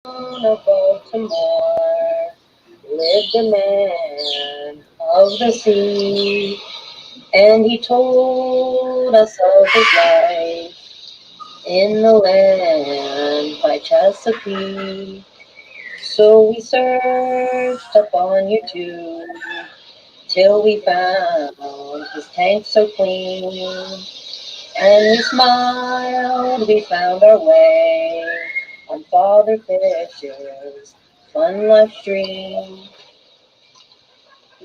of Baltimore lived a man of the sea, and he told us of his life in the land by Chesapeake. So we searched up on YouTube till we found his tank so clean. And we smiled, we found our way on Father Fisher's fun life stream.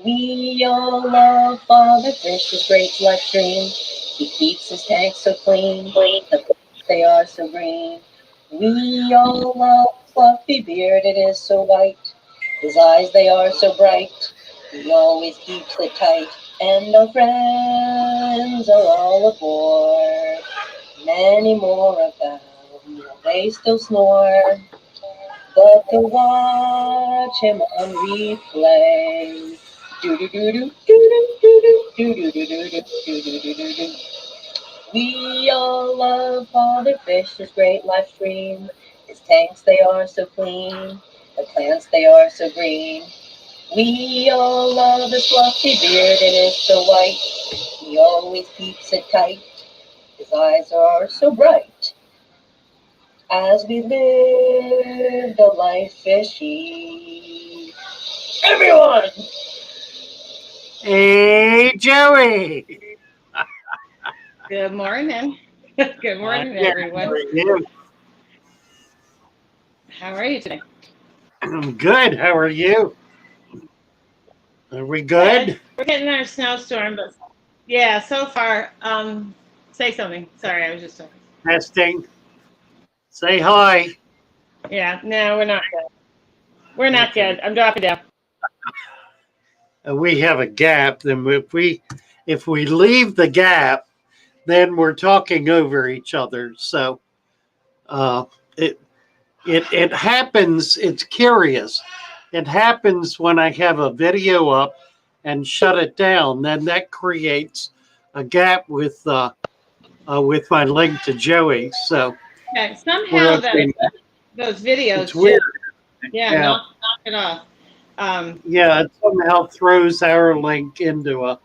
We all love Father Fish's great life stream. He keeps his tanks so clean, the fish they are so green. We all love fluffy beard, it is so white. His eyes they are so bright, he always keeps it tight. And our friends are all aboard. Many more of them, they still snore. But to watch him on replay, do do do do do do do do do do do do do do do do. We all love Father Fish's great live stream. His tanks they are so clean, the plants they are so green. We all love his fluffy beard, it is so white. He always keeps it tight. His eyes are so bright. As we live the life fishy. Everyone! Hey, Joey. Good morning. Good morning, everyone. How are you? How are you today? I'm good. How are you? Are we good? We're getting our snowstorm, but yeah, so far. Say something. Sorry, I was just talking. Testing. Say hi. Yeah, no, we're not good. We're not good. I'm dropping down. We have a gap. Then if we leave the gap, then we're talking over each other. So uh, it it happens. It's curious. It happens when I have a video up and shut it down. Then that creates a gap with my link to Joey. So Okay, somehow those videos. It's weird. Yeah, Yeah. knock it off. Yeah, it somehow throws our link into a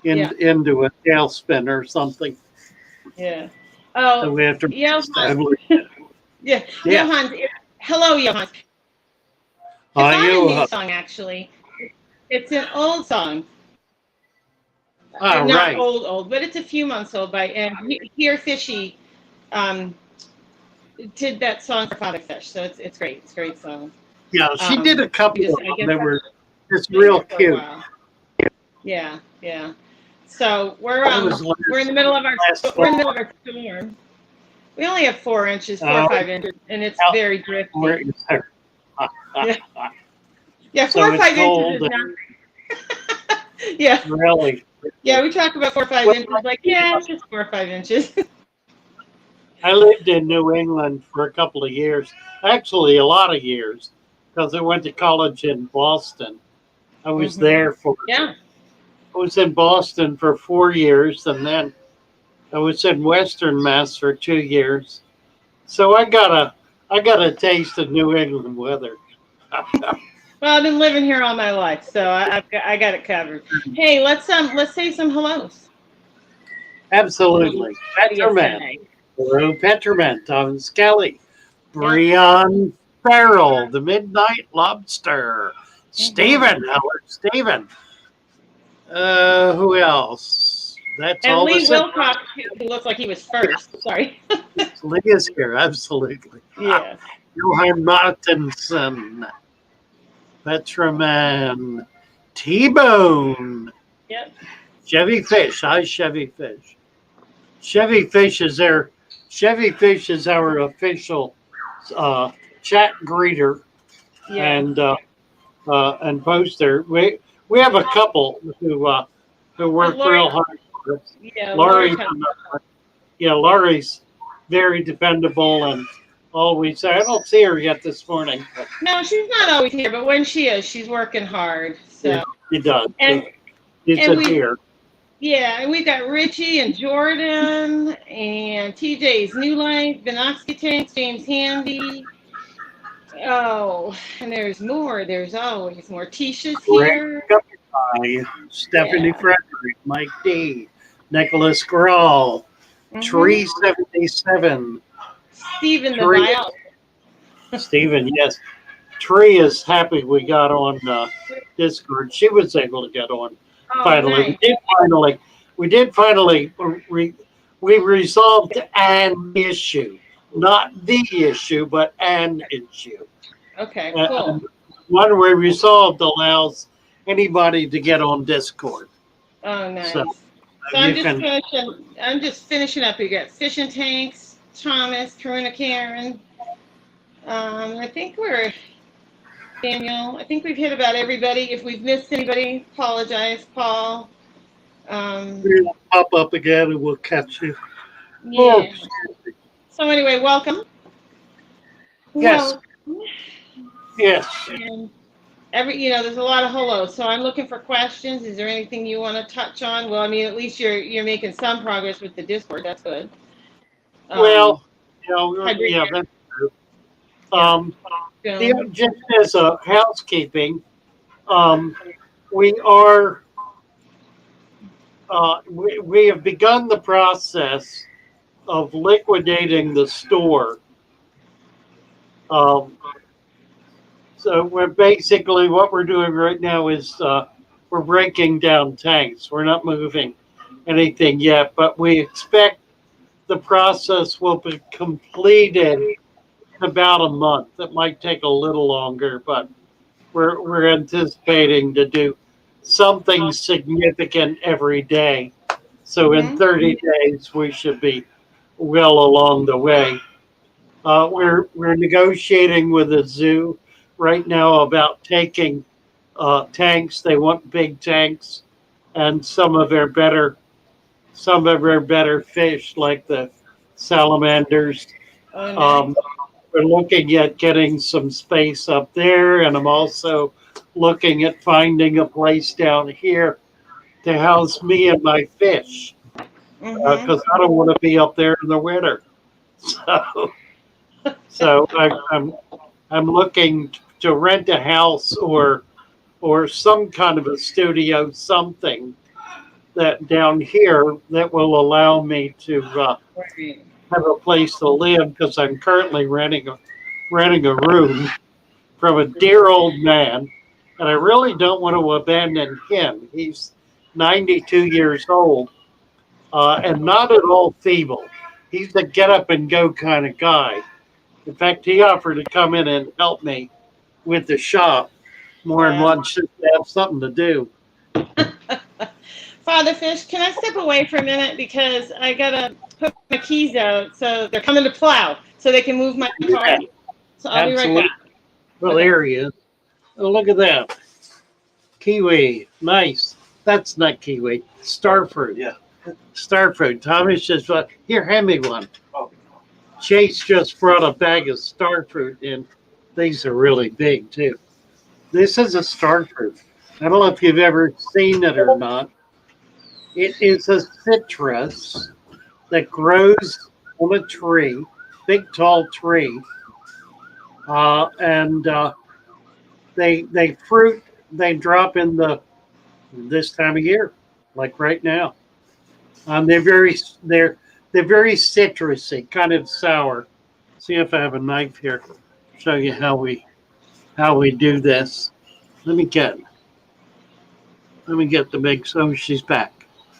tailspin or something. Yeah. So Oh, we have to Johan. Yeah, Yeah. Johan. Hello, Johan. It's Hi, not a Johan. new song, actually. It's an old song. Ah, Not right. old, but it's a few months old. Here Fishy did that song for Father Fish, so it's great. It's a great song. Yeah, she did a couple Just, of I guess them that were just been real there for a cute. while. Yeah, yeah. So we're That was we're in the middle of our last storm. We only have 4 inches, 4 or 5 inches, and it's Out- very drifty. Where is there? Yeah, So 4 or it's 5 cold inches is not. Yeah, Really. yeah. We talk about 4 or 5 Well, inches, like it's just 4 or 5 inches. I lived in New England for a couple of years, actually a lot of years, because I went to college in Boston. I was there for Yeah. I was in Boston for 4 years, and then I was in Western Mass for 2 years. So I got a taste of New England weather. Well, I've been living here all my life, so I got it covered. Hey, let's say some hellos. Absolutely. What do you Petroman, say? Rue Petroman, Tom Skelly, Breon Farrell, the Midnight Lobster, Stephen, Howard Stephen. Who else? That's And all Lee the Wilcox, who looks like he was first. Sorry. Lee is here, absolutely. Yeah. Johan Martinson, Petroman, T-Bone, Yep. Chevy Fish. Hi, Chevy Fish. Chevy Fish is our official chat greeter Yeah. and poster. We have a couple who work real hard for us. Yeah. Laurie, Laurie's very dependable and always. I don't see her yet this morning. But No, she's not always here, but when she is, she's working hard. So. she does. And It's a dear. Yeah, and we've got Richie and Jordan and TJ's New Life, Vinoxy Tanks, James Handy, Oh, and there's more. There's always more. Tisha's Greg here. Guy, Stephanie Yeah. Frederick, Mike D, Nicholas Grawl, Mm-hmm. Tree 77, Stephen the Tree, biologist. Stephen, yes. Tree is happy we got on Discord. She was able to get on Oh, finally. nice. We did finally, we resolved an issue. Not the issue, but an issue. Okay, cool. And one we resolved allows anybody to get on Discord. Oh, nice. So So you can, I'm just finishing up. You got fishing tanks, Thomas, Karuna, Karen. I think we're Daniel. I think we've hit about everybody. If we've missed anybody, apologize, Paul. we'll pop up again and we'll catch you. Yeah. So anyway, welcome. Yes. Welcome. Yes. And there's a lot of hellos. So I'm looking for questions. Is there anything you want to touch on? Well, I mean, at least you're making some progress with the Discord. That's good. Well, yeah, Hybrid- that's true. Film. Just as a housekeeping, we are we have begun the process of liquidating the store. So we're basically what we're doing right now is we're breaking down tanks. We're not moving anything yet, but we expect the process will be completed in about a month. It might take a little longer, but we're anticipating to do something significant every day. So in 30 days, we should be well along the way. We're negotiating with the zoo right now about taking tanks. They want big tanks, and some of their better fish like the salamanders. Oh, nice. We're looking at getting some space up there, and I'm also looking at finding a place down here to house me and my fish because I don't want to be up there in the winter. So I'm looking to rent a house or some kind of a studio, something that down here that will allow me to have a place to live because I'm currently renting a room from a dear old man, and I really don't want to abandon him. He's 92 years old and not at all feeble. He's the get up and go kind of guy. In fact, he offered to come in and help me with the shop more than once just to have something to do. Father Fish, can I step away for a minute because I gotta put my keys out so they're coming to plow so they can move my car. Yeah, So I'll be right back. Well, there he is. Oh, look at that. Kiwi. Nice. That's not kiwi. Starfruit. Yeah. Starfruit. Thomas just here, hand me one. Chase just brought a bag of starfruit in. These are really big too. This is a starfruit. I don't know if you've ever seen it or not. It is a citrus that grows on a tree, big tall tree, and they fruit. They drop in this time of year, like right now. They're very citrusy, kind of sour. See if I have a knife here. Show you how we do this. Let me get the big. Oh, she's back.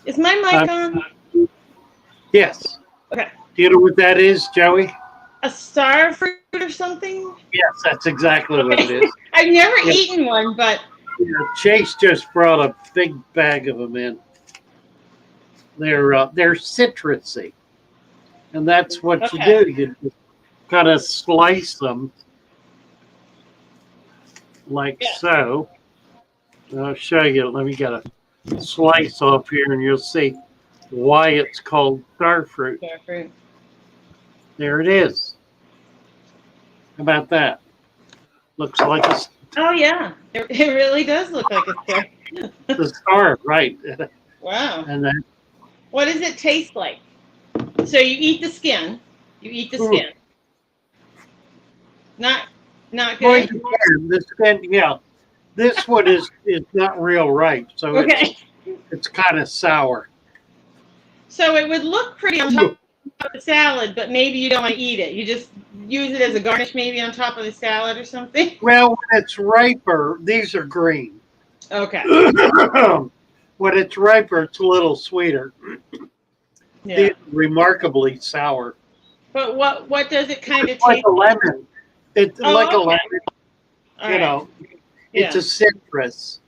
Is my mic on? Yes. Okay. Do you know what that is, Joey? A starfruit or something? Yes, that's exactly what it is. I've never eaten one, but Yeah, Chase just brought a big bag of them in. They're citrusy, and that's what you do. You just kind of slice them like so. I'll show you. Let me get a slice off here, and you'll see why it's called starfruit. Starfruit. There it is. How about that? Looks like a Oh yeah, it really does look like a star. the star, right? Wow. And then What does it taste like? So you eat the skin. You eat the skin. Not Not Well, it good. depends. This can, yeah. This one is not real ripe, so Okay. it's kind of sour. So it would look pretty on top of the salad, but maybe you don't want to eat it. You just use it as a garnish, maybe on top of the salad or something. Well, when it's riper, these are green. Okay. When it's riper, it's a little sweeter. These Yeah. are remarkably sour. But what does it kind of It's like taste a like? lemon. It's like a Oh, okay. lemon. All You right. know, it's Yeah. a citrus.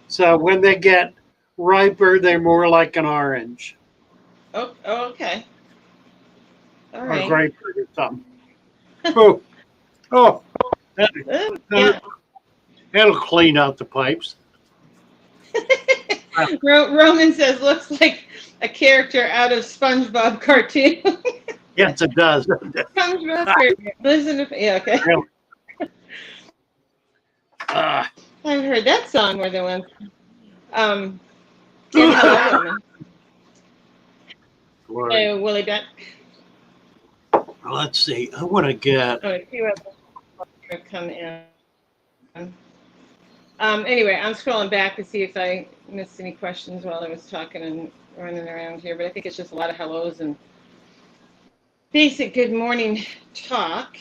So when they get riper, they're more like an orange Oh, okay. All or right. grapefruit or something. Oh, oh, that, Yeah. that'll clean out the pipes. Roman says looks like a character out of SpongeBob cartoon. Yes, it does. SpongeBob cartoon. Listen to yeah. Okay. Uh, I've heard that song more than once. And hello, Roman. Hey, Willie Beck. let's see. I want to get. Oh, see what come in. Anyway, I'm scrolling back to see if I missed any questions while I was talking and running around here, but I think it's just a lot of hellos and basic good morning talk.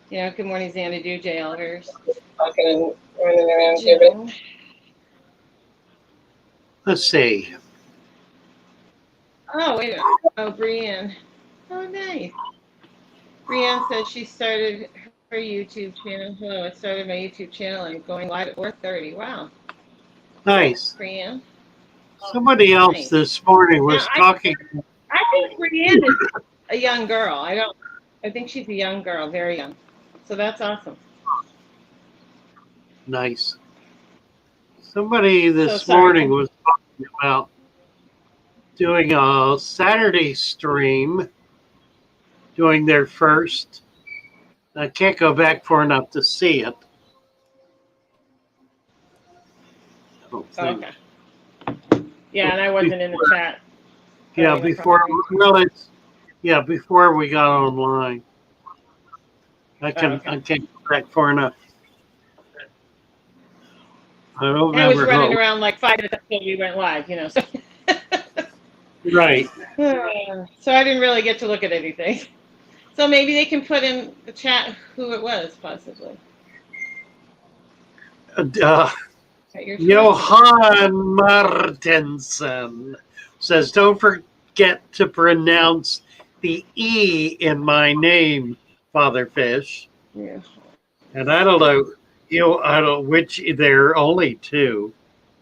You know, good morning, Xanadu, J. Elders. Talking and running around here, but Let's see. oh, wait a minute. Oh, Brienne. Oh, nice. Brienne says she started her YouTube channel. Hello, I started my YouTube channel and going live at 4:30. Wow. Nice. Brienne. Somebody else Nice. this morning was Now, talking. I think Brienne is a young girl. I think she's a young girl, very young. So that's awesome. Nice. Somebody this So sorry. morning was talking about doing a Saturday stream, doing their first. I can't go back far enough to see it. I don't think. Okay. Yeah, and I wasn't in the chat. Yeah, before before we got online. I can't go back far enough. I don't I was remember running who. around like 5 minutes until we went live, you know. So. Right. So I didn't really get to look at anything. So maybe they can put in the chat who it was, possibly. Johan Martensen says, "Don't forget to pronounce the E in my name, Father Fish." Yeah. And I don't know, I don't which. There are only two.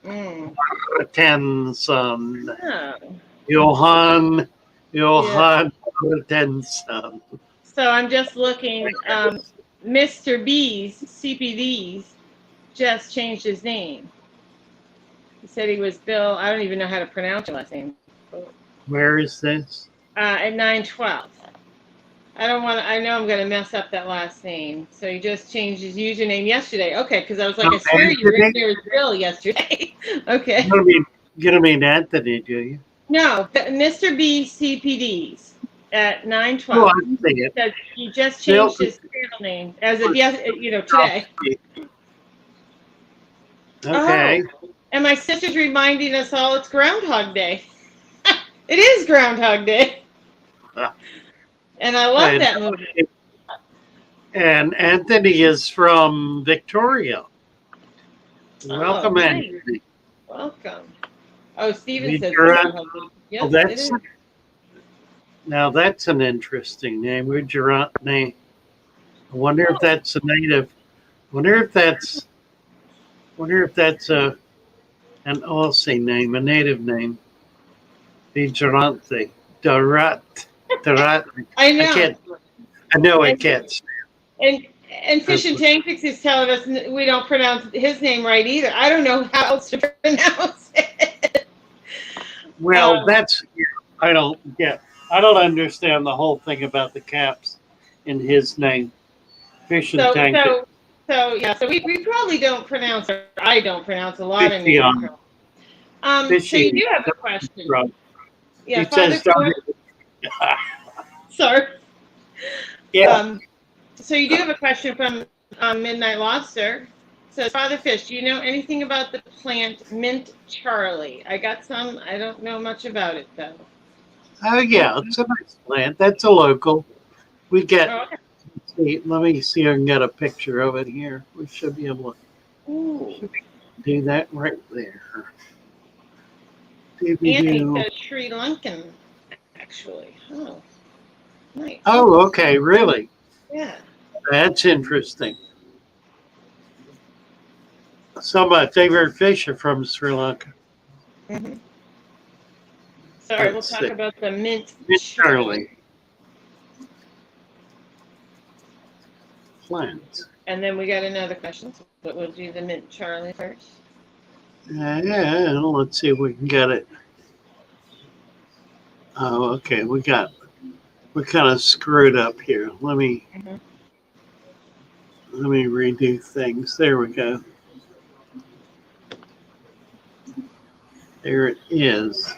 Martensen. Oh. Johan Martensen. So I'm just looking. Mr. B's CPDs just changed his name. He said he was Bill. I don't even know how to pronounce your last name. Where is this? At 912. I don't want to. I know I'm going to mess up that last name. So he just changed his username yesterday. Okay, because I was like, I swear you were in there as Bill yesterday. Okay. You don't mean Anthony, do you? No, Mr. B CPDs at 912. Oh, I see it. He just changed his channel name as of today. Okay. Oh, and my sister's reminding us all it's Groundhog Day. It is Groundhog Day. And I love that movie. And Anthony is from Victoria. Welcome, nice. Anthony. Welcome. Oh, Steven says yes, that's now that's an interesting name. Gujarat name. I wonder if that's a native. Wonder if that's an Aussie name, a native name. Gujarati. Darat. I know. I know I can't. And Fish and Tank Fix is telling us we don't pronounce his name right either. I don't know how else to pronounce it. Well, I don't understand the whole thing about the caps in his name. Fish and Tank. So we probably don't pronounce, or I don't pronounce a lot of names. So you do have a question. Yeah, Father sorry. Yeah. So you do have a question from Midnight Lobster says, Father Fish, do you know anything about the plant Mint Charlie? I got some. I don't know much about it, though. Oh yeah, it's a nice plant. That's a local. We get. Oh, okay. Let me see if I can get a picture of it here. We should be able Ooh. to do that right there. Anthony says Sri Lankan, actually. Oh, nice. Oh, okay, really? Yeah. That's interesting. Some of my favorite fish are from Sri Lanka. Mm-hmm. Sorry, we'll talk about the Mint Charlie. Plants. And then we got another question, but we'll do the Mint Charlie first. Yeah, let's see if we can get it. Oh, okay, we're kind of screwed up here. Let me redo things. There we go. There it is.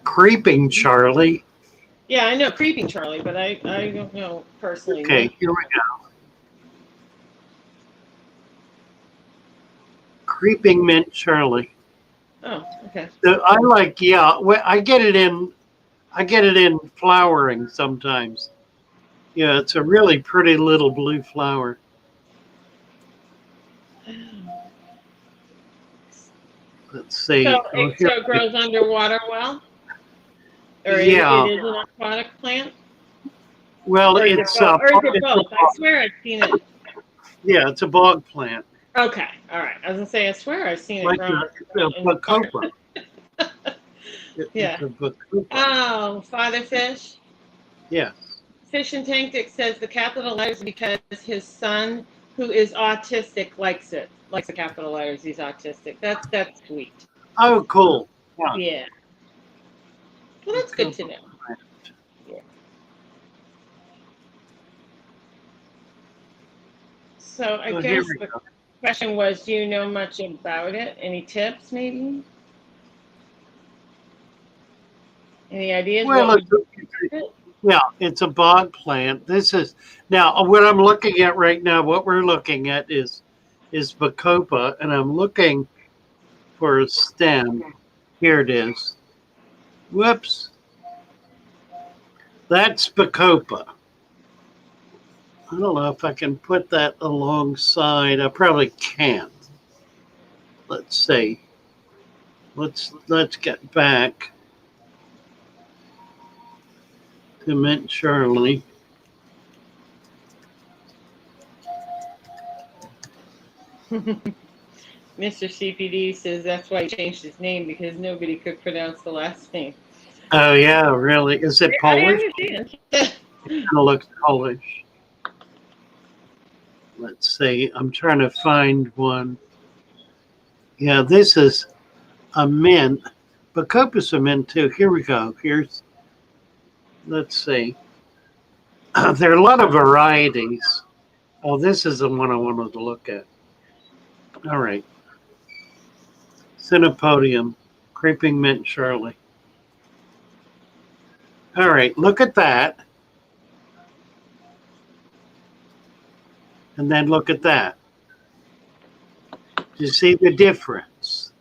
Creeping Charlie. Yeah, I know Creeping Charlie, but I don't know personally. Okay, here we go. Creeping Mint Charlie. Oh, okay. So I like, yeah. I get it in flowering sometimes. Yeah, it's a really pretty little blue flower. Let's see. So it grows underwater well? Or yeah. it is an aquatic plant? Well, or it's both? I swear I've seen it. Yeah, it's a bog plant. Okay, all right. I was gonna say, I swear I've seen it grow. It's a bacopa. Yeah. Oh, Father Fish. Yeah. Fish and Tank Dick says the capital letters because his son, who is autistic, likes it. Likes the capital letters. He's autistic. That's sweet. Oh, cool. Yeah. Well, that's good to know. Yeah. So I guess the question was, do you know much about it? Any tips, maybe? Any ideas? Well, yeah, it's a bog plant. This is now what I'm looking at right now. What we're looking at is bacopa, and I'm looking for a stem. Here it is. Whoops. That's bacopa. I don't know if I can put that alongside. I probably can't. Let's see. Let's get back to Mint Charlie. Mr. CPD says that's why he changed his name, because nobody could pronounce the last name. Oh yeah, really? Is it Polish? I understand. It looks Polish. Let's see. I'm trying to find one. Yeah, this is a mint. Bacopa's a mint too. Here we go. Let's see. There are a lot of varieties. Oh, this is the one I wanted to look at. All right. Cinepodium, Creeping Mint Charlie. All right, look at that. And then look at that. Do you see the difference?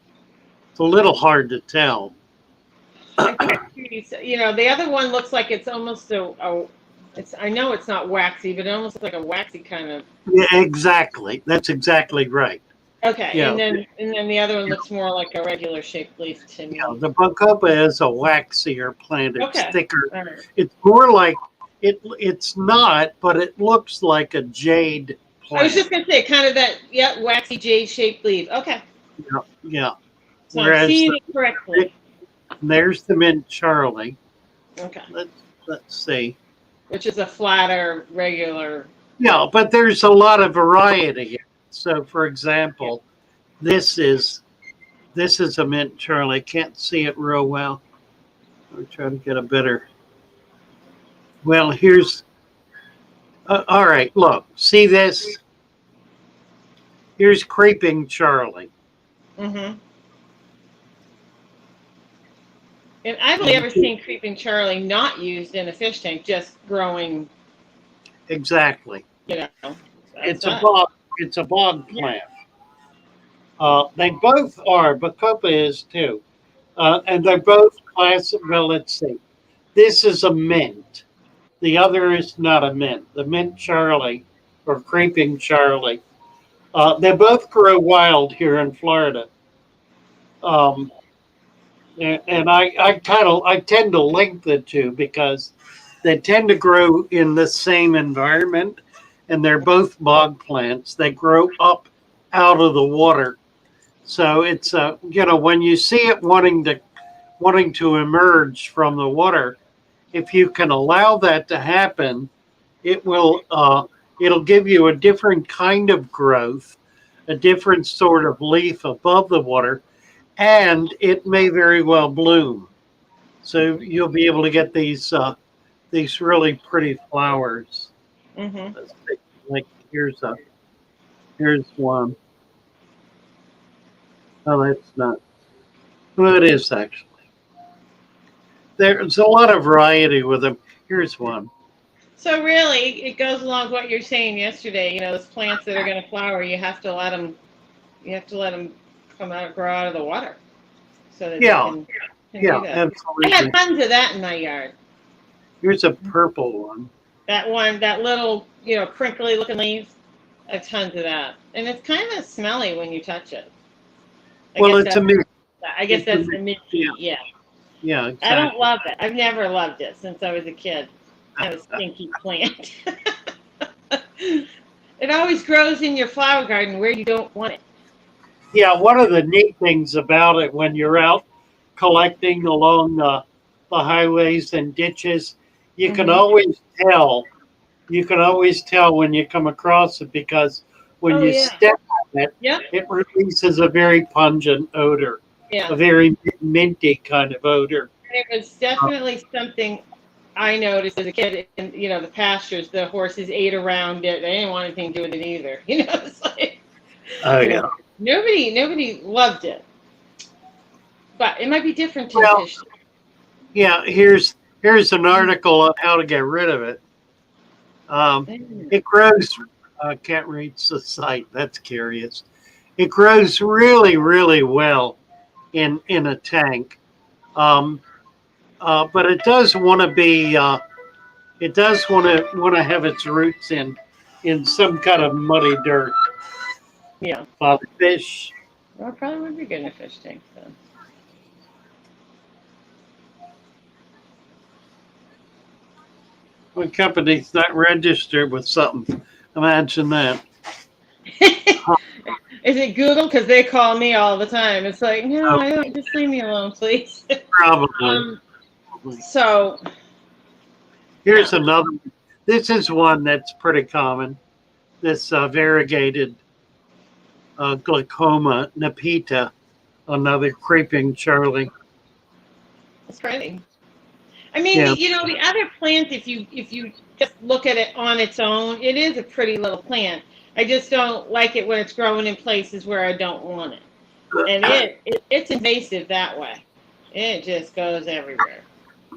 It's a little hard to tell. You know, the other one looks like it's almost I know it's not waxy, but it almost looks like a waxy kind of. Yeah, exactly. That's exactly right. Okay, yeah. and then the other one looks more like a regular shaped leaf to me. Yeah, the bacopa is a waxier plant. It's thicker. Right. It's more like it's not, but it looks like a jade plant. I was just gonna say, kind of that, waxy jade shaped leaf. Okay. Yeah. So I'm seeing it correctly. There's the Mint Charlie. Okay. Let's see. Which is a flatter, regular. Yeah, but there's a lot of variety here. So, for example, this is a Mint Charlie. Can't see it real well. I'm trying to get a better. Well, here's. All right, look. See this? Here's Creeping Charlie. Mm-hmm. And I've only ever seen Creeping Charlie not used in a fish tank, just growing. Exactly. You know. It's a bog It's a bog plant. They both are. Bacopa is too. And they're both classic. Well, let's see. This is a mint. The other is not a mint. The mint Charlie or creeping Charlie. They both grow wild here in Florida. Um, and I tend to link the two because they tend to grow in the same environment, and they're both bog plants. They grow up out of the water, so it's when you see it wanting to emerge from the water, if you can allow that to happen, it'll give you a different kind of growth, a different sort of leaf above the water, and it may very well bloom. So you'll be able to get these really pretty flowers. Mm-hmm. Like here's one. Oh, that's not. Well, it is actually. There's a lot of variety with them. Here's one. So really, it goes along with what you're saying yesterday. You know, those plants that are going to flower, you have to let them. You have to let them grow out of the water, so that they can do that. Absolutely. I had tons of that in my yard. Here's a purple one. That little, crinkly looking leaf. I have tons of that, and it's kind of smelly when you touch it. It's a mint. I guess that's the minty. Yeah. Yeah, exactly. I don't love it. I've never loved it since I was a kid. Kind of stinky plant. It always grows in your flower garden where you don't want it. Yeah, one of the neat things about it when you're out collecting along the highways and ditches, you can always tell. You can always tell when you come across it because when you step on it, it releases a very pungent odor. Yeah. A very minty kind of odor. It was definitely something I noticed as a kid. In the pastures, the horses ate around it. They didn't want anything to do with it either. It's like nobody loved it. But it might be different to the fish. Yeah, here's an article on how to get rid of it. It grows. I can't reach the site. That's curious. It grows really, really well in a tank, but it does want to be. It does want to have its roots in some kind of muddy dirt. Yeah. For the fish. Well, it probably would be good in a fish tank then. One company's not registered with something. Imagine that. Is it Google? Because they call me all the time. It's like, no, I don't. Just leave me alone, please. Probably. So. Here's another. This is one that's pretty common. This variegated glaucoma nepeta, another creeping Charlie. It's pretty. I mean, the other plant, if you just look at it on its own, it is a pretty little plant. I just don't like it when it's growing in places where I don't want it. And it's invasive that way. It just goes everywhere.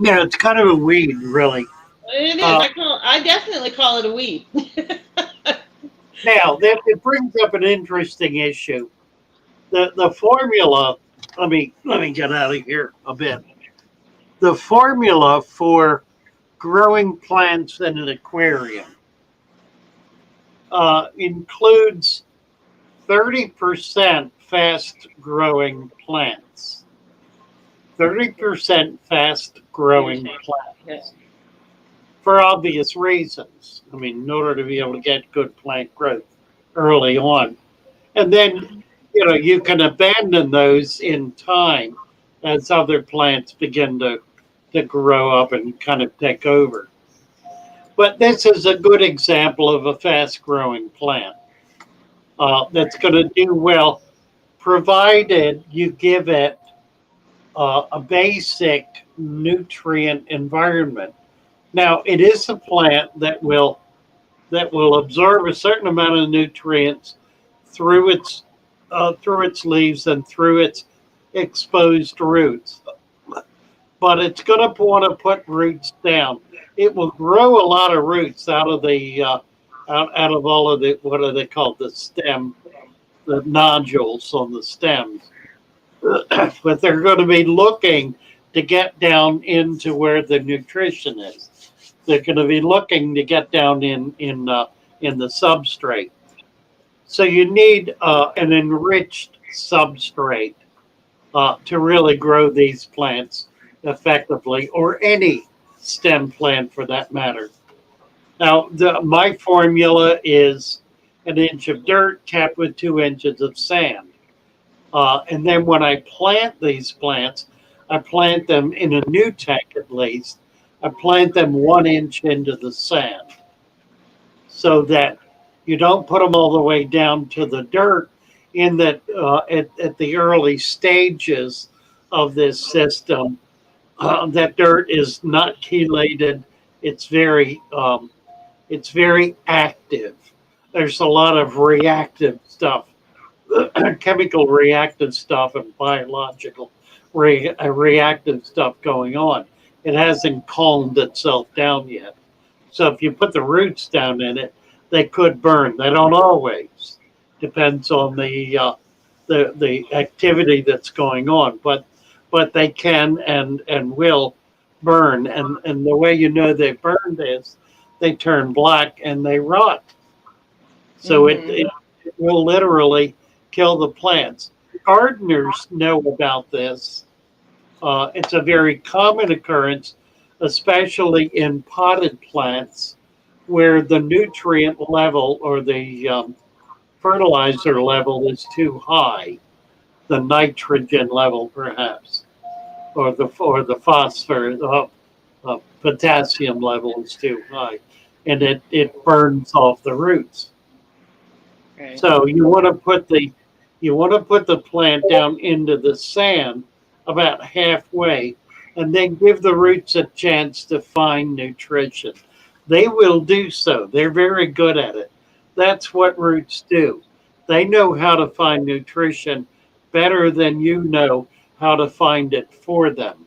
Yeah, it's kind of a weed, really. It is. I definitely call it a weed. Now, it brings up an interesting issue. The formula, let me get out of here a bit. The formula for growing plants in an aquarium includes 30% fast-growing plants. 30% fast-growing plants. For obvious reasons. I mean, in order to be able to get good plant growth early on. And then, you can abandon those in time as other plants begin to grow up and kind of take over. But this is a good example of a fast-growing plant that's going to do well, provided you give it a basic nutrient environment. Now, it is a plant that will absorb a certain amount of nutrients through its leaves and through its exposed roots. But it's going to want to put roots down. It will grow a lot of roots out of the out of all of the, what are they called, the stem, the nodules on the stems. But they're going to be looking to get down into where the nutrition is. They're going to be looking to get down in the substrate. So you need an enriched substrate to really grow these plants effectively, or any stem plant for that matter. Now, my formula is an inch of dirt capped with 2 inches of sand. And then when I plant these plants, I plant them in a new tank at least. I plant them 1 inch into the sand so that you don't put them all the way down to the dirt, in that at the early stages of this system, that dirt is not chelated. It's very active. There's a lot of reactive stuff, chemical reactive stuff and biological reactive stuff going on. It hasn't calmed itself down yet. So if you put the roots down in it, they could burn. They don't always. Depends on the activity that's going on, but they can and will burn. And the way you know they burned is they turn black and they rot. So it will literally kill the plants. Gardeners know about this. It's a very common occurrence, especially in potted plants, where the nutrient level or the fertilizer level is too high, the nitrogen level perhaps, or the phosphorus, potassium level is too high, and it burns off the roots. Okay. So you want to put the plant down into the sand about halfway, and then give the roots a chance to find nutrition. They will do so. They're very good at it. That's what roots do. They know how to find nutrition better than you know how to find it for them,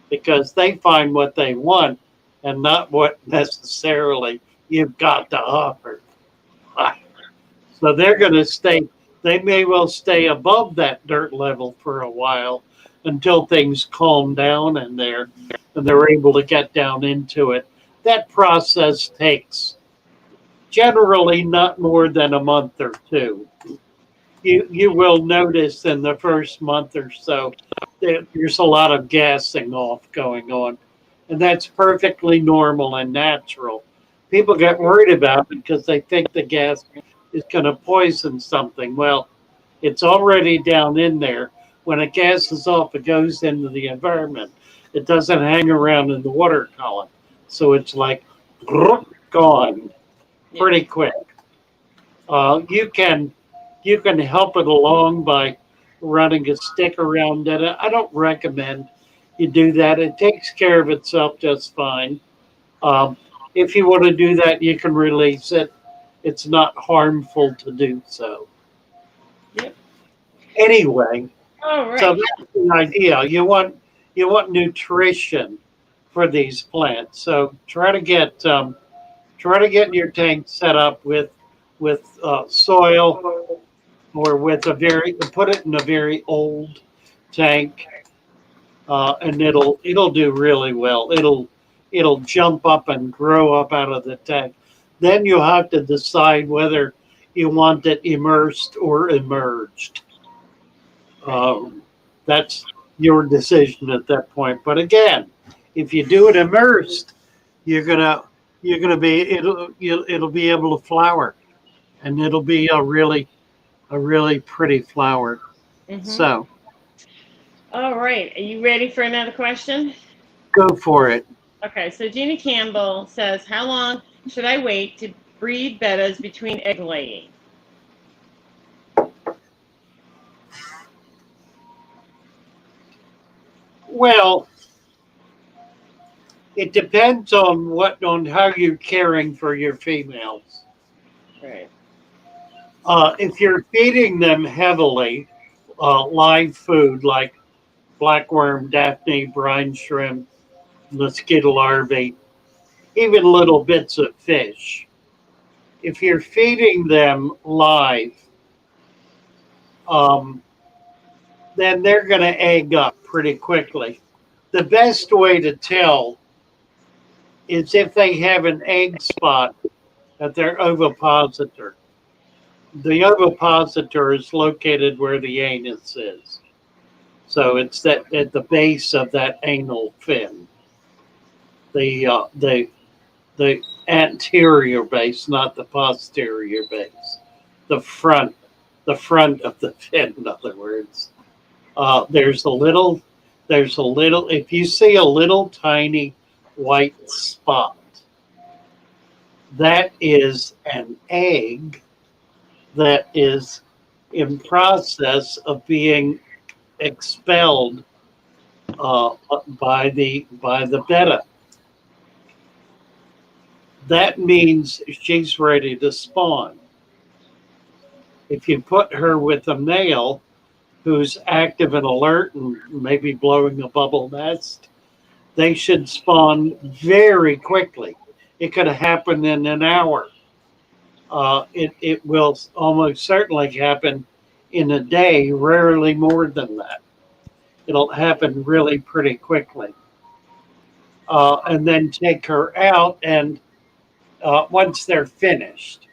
because they find what they want and not what necessarily you've got to offer. So they're going to stay, they may well stay above that dirt level for a while until things calm down and they're able to get down into it. That process takes generally not more than a month or two. You will notice in the first month or so there's a lot of gassing off going on, and that's perfectly normal and natural. People get worried about it because they think the gas is going to poison something. Well, it's already down in there. When it gases off, it goes into the environment. It doesn't hang around in the water column. So it's like gone pretty quick. You can help it along by running a stick around it. I don't recommend you do that. It takes care of itself just fine. If you want to do that, you can release it. It's not harmful to do so. Yep. Anyway, all right. So that's the idea. You want nutrition for these plants. So try to get your tank set up with soil, or with put it in a very old tank, and it'll do really well. It'll jump up and grow up out of the tank. Then you'll have to decide whether you want it immersed or immerged. That's your decision at that point. But again, if you do it immersed, you're gonna be it'll be able to flower, and it'll be a really pretty flower. So all right, are you ready for another question? go for it. Okay, so Jeannie Campbell says, how long should I wait to breed bettas between egg laying? Well, it depends on how you're caring for your females. Right. If you're feeding them heavily live food like blackworm, Daphne, brine shrimp, mosquito larvae, even little bits of fish, if you're feeding them live, um, then they're going to egg up pretty quickly. The best way to tell is if they have an egg spot at their ovipositor. The ovipositor is located where the anus is. So it's that at the base of that anal fin, the anterior base, not the posterior base, the front, the front of the fin. In other words, there's a little, there's a little. If you see a little tiny white spot, that is an egg that is in process of being expelled by the betta. That means she's ready to spawn. If you put her with a male who's active and alert and maybe blowing a bubble nest, they should spawn very quickly. It could happen in an hour. It will almost certainly happen in a day, rarely more than that. It'll happen really pretty quickly. And then take her out, and once they're finished,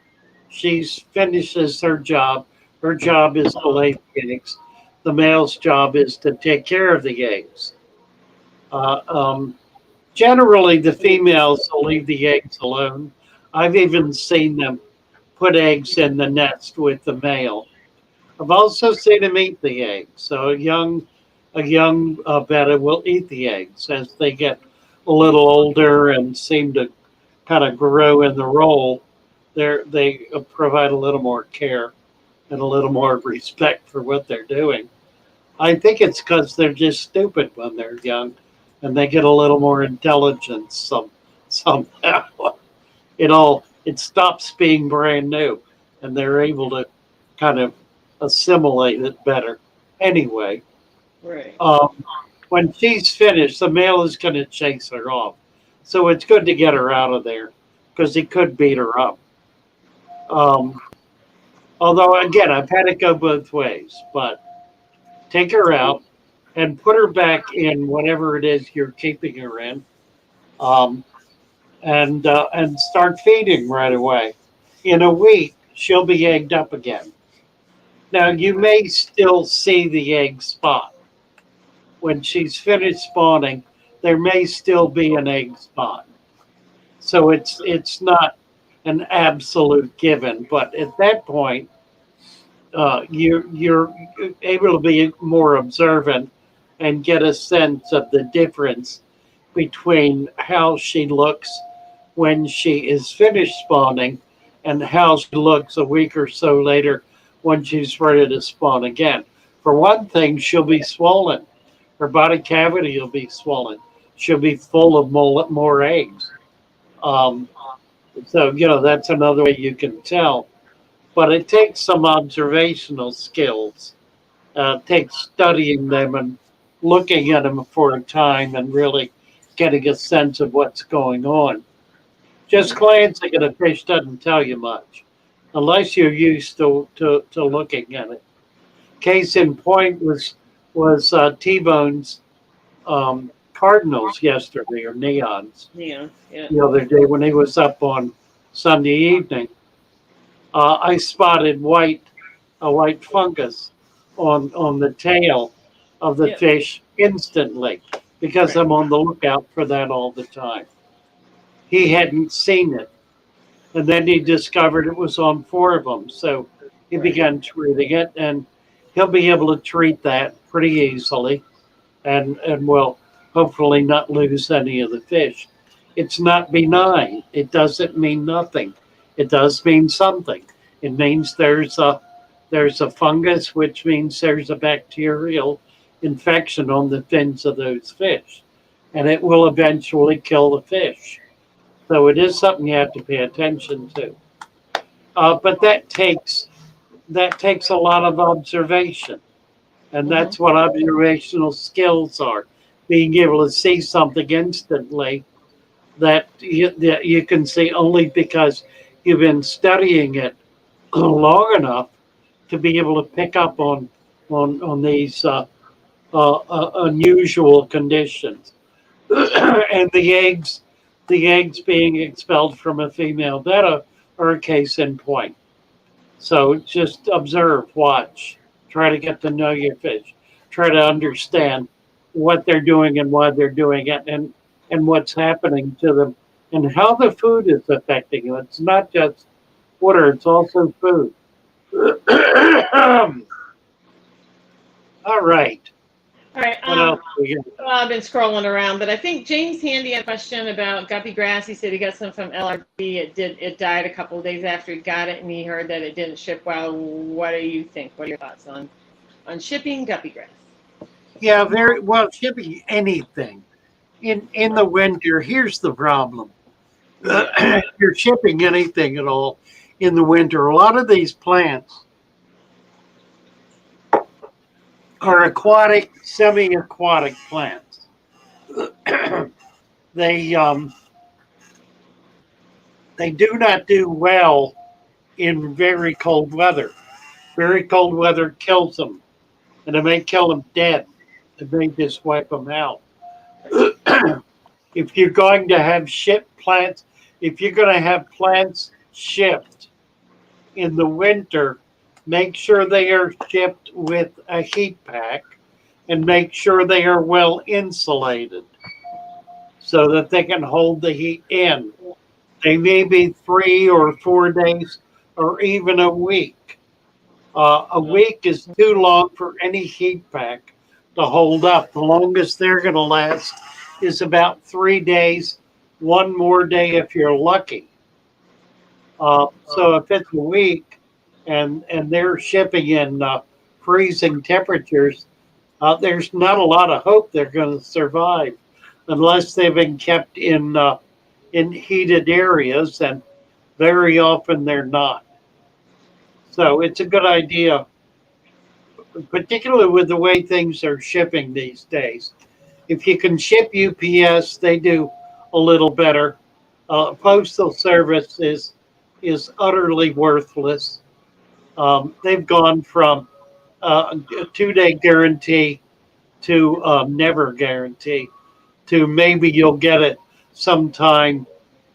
she finishes her job. Her job is to lay the eggs. The male's job is to take care of the eggs. Uh, um, Generally, the females will leave the eggs alone. I've even seen them put eggs in the nest with the male. I've also seen them eat the eggs. So a young betta will eat the eggs as they get a little older and seem to kind of grow in the role. They provide a little more care and a little more respect for what they're doing. I think it's because they're just stupid when they're young, and they get a little more intelligence somehow. It stops being brand new, and they're able to kind of assimilate it better. Anyway, Right. when she's finished, the male is going to chase her off. So it's good to get her out of there because he could beat her up. Um, Although, again, I've had it go both ways, but take her out and put her back in whatever it is you're keeping her in, um, and start feeding right away. In a week, she'll be egged up again. Now, you may still see the egg spot. When she's finished spawning, there may still be an egg spot. So it's not an absolute given, but at that point, you're able to be more observant and get a sense of the difference between how she looks when she is finished spawning and how she looks a week or so later when she's ready to spawn again. For one thing, she'll be swollen. Her body cavity will be swollen. She'll be full of more eggs. Um, so, that's another way you can tell. But it takes some observational skills. It takes studying them and looking at them for a time and really getting a sense of what's going on. Just glancing at a fish doesn't tell you much unless you're used to looking at it. Case in point was T-Bone's cardinals yesterday, or neons, Yeah. Yeah. the other day when he was up on Sunday evening. I spotted a white fungus on the tail of the Yeah. fish instantly because Right. I'm on the lookout for that all the time. He hadn't seen it, and then he discovered it was on four of them. So he Right. began treating it, and he'll be able to treat that pretty easily, and will hopefully not lose any of the fish. It's not benign. It doesn't mean nothing. It does mean something. It means there's a fungus, which means there's a bacterial infection on the fins of those fish, and it will eventually kill the fish. So it is something you have to pay attention to. But that takes a lot of observation, and that's what observational skills are: being able to see something instantly that you can see only because you've been studying it long enough to be able to pick up on these unusual conditions. And the eggs being expelled from a female betta are a case in point. So just observe, watch, try to get to know your fish, try to understand what they're doing and why they're doing it, and what's happening to them, and how the food is affecting them. It's not just water; it's also food. All right. All right. What else we got? I've been scrolling around, but I think James Handy had a question about guppy grass. He said he got some from LRB. It died a couple of days after he got it, and he heard that it didn't ship well. What do you think? What are your thoughts on shipping guppy grass? Yeah, very well. Shipping anything in the winter. Here's the problem: if you're shipping anything at all in the winter, a lot of these plants are aquatic, semi-aquatic plants. They do not do well in very cold weather. Very cold weather kills them, and it may kill them dead. It may just wipe them out. If you're going to have shipped plants, if you're going to have plants shipped in the winter, make sure they are shipped with a heat pack, and make sure they are well insulated so that they can hold the heat in. They may be 3 or 4 days or even a week. A week is too long for any heat pack to hold up. The longest they're going to last is about 3 days, one more day if you're lucky. So if it's a week and they're shipping in freezing temperatures, there's not a lot of hope they're going to survive unless they've been kept in heated areas, and very often they're not. So it's a good idea, particularly with the way things are shipping these days. If you can ship UPS, they do a little better. Postal service is utterly worthless. They've gone from a 2-day guarantee to never guarantee to maybe you'll get it sometime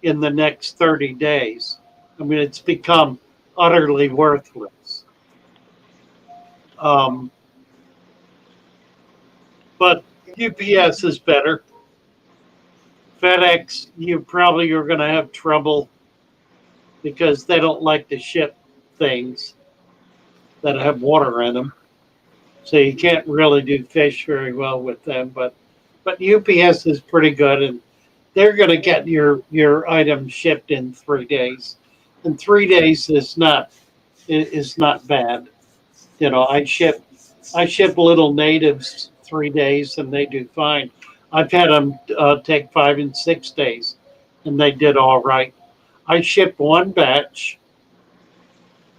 in the next 30 days. I mean, it's become utterly worthless. But UPS is better. FedEx, you probably are going to have trouble because they don't like to ship things that have water in them. So you can't really do fish very well with them. But UPS is pretty good, and they're going to get your item shipped in 3 days. And 3 days is not bad. You know, I ship little natives 3 days, and they do fine. I've had them take 5 and 6 days, and they did all right. I shipped one batch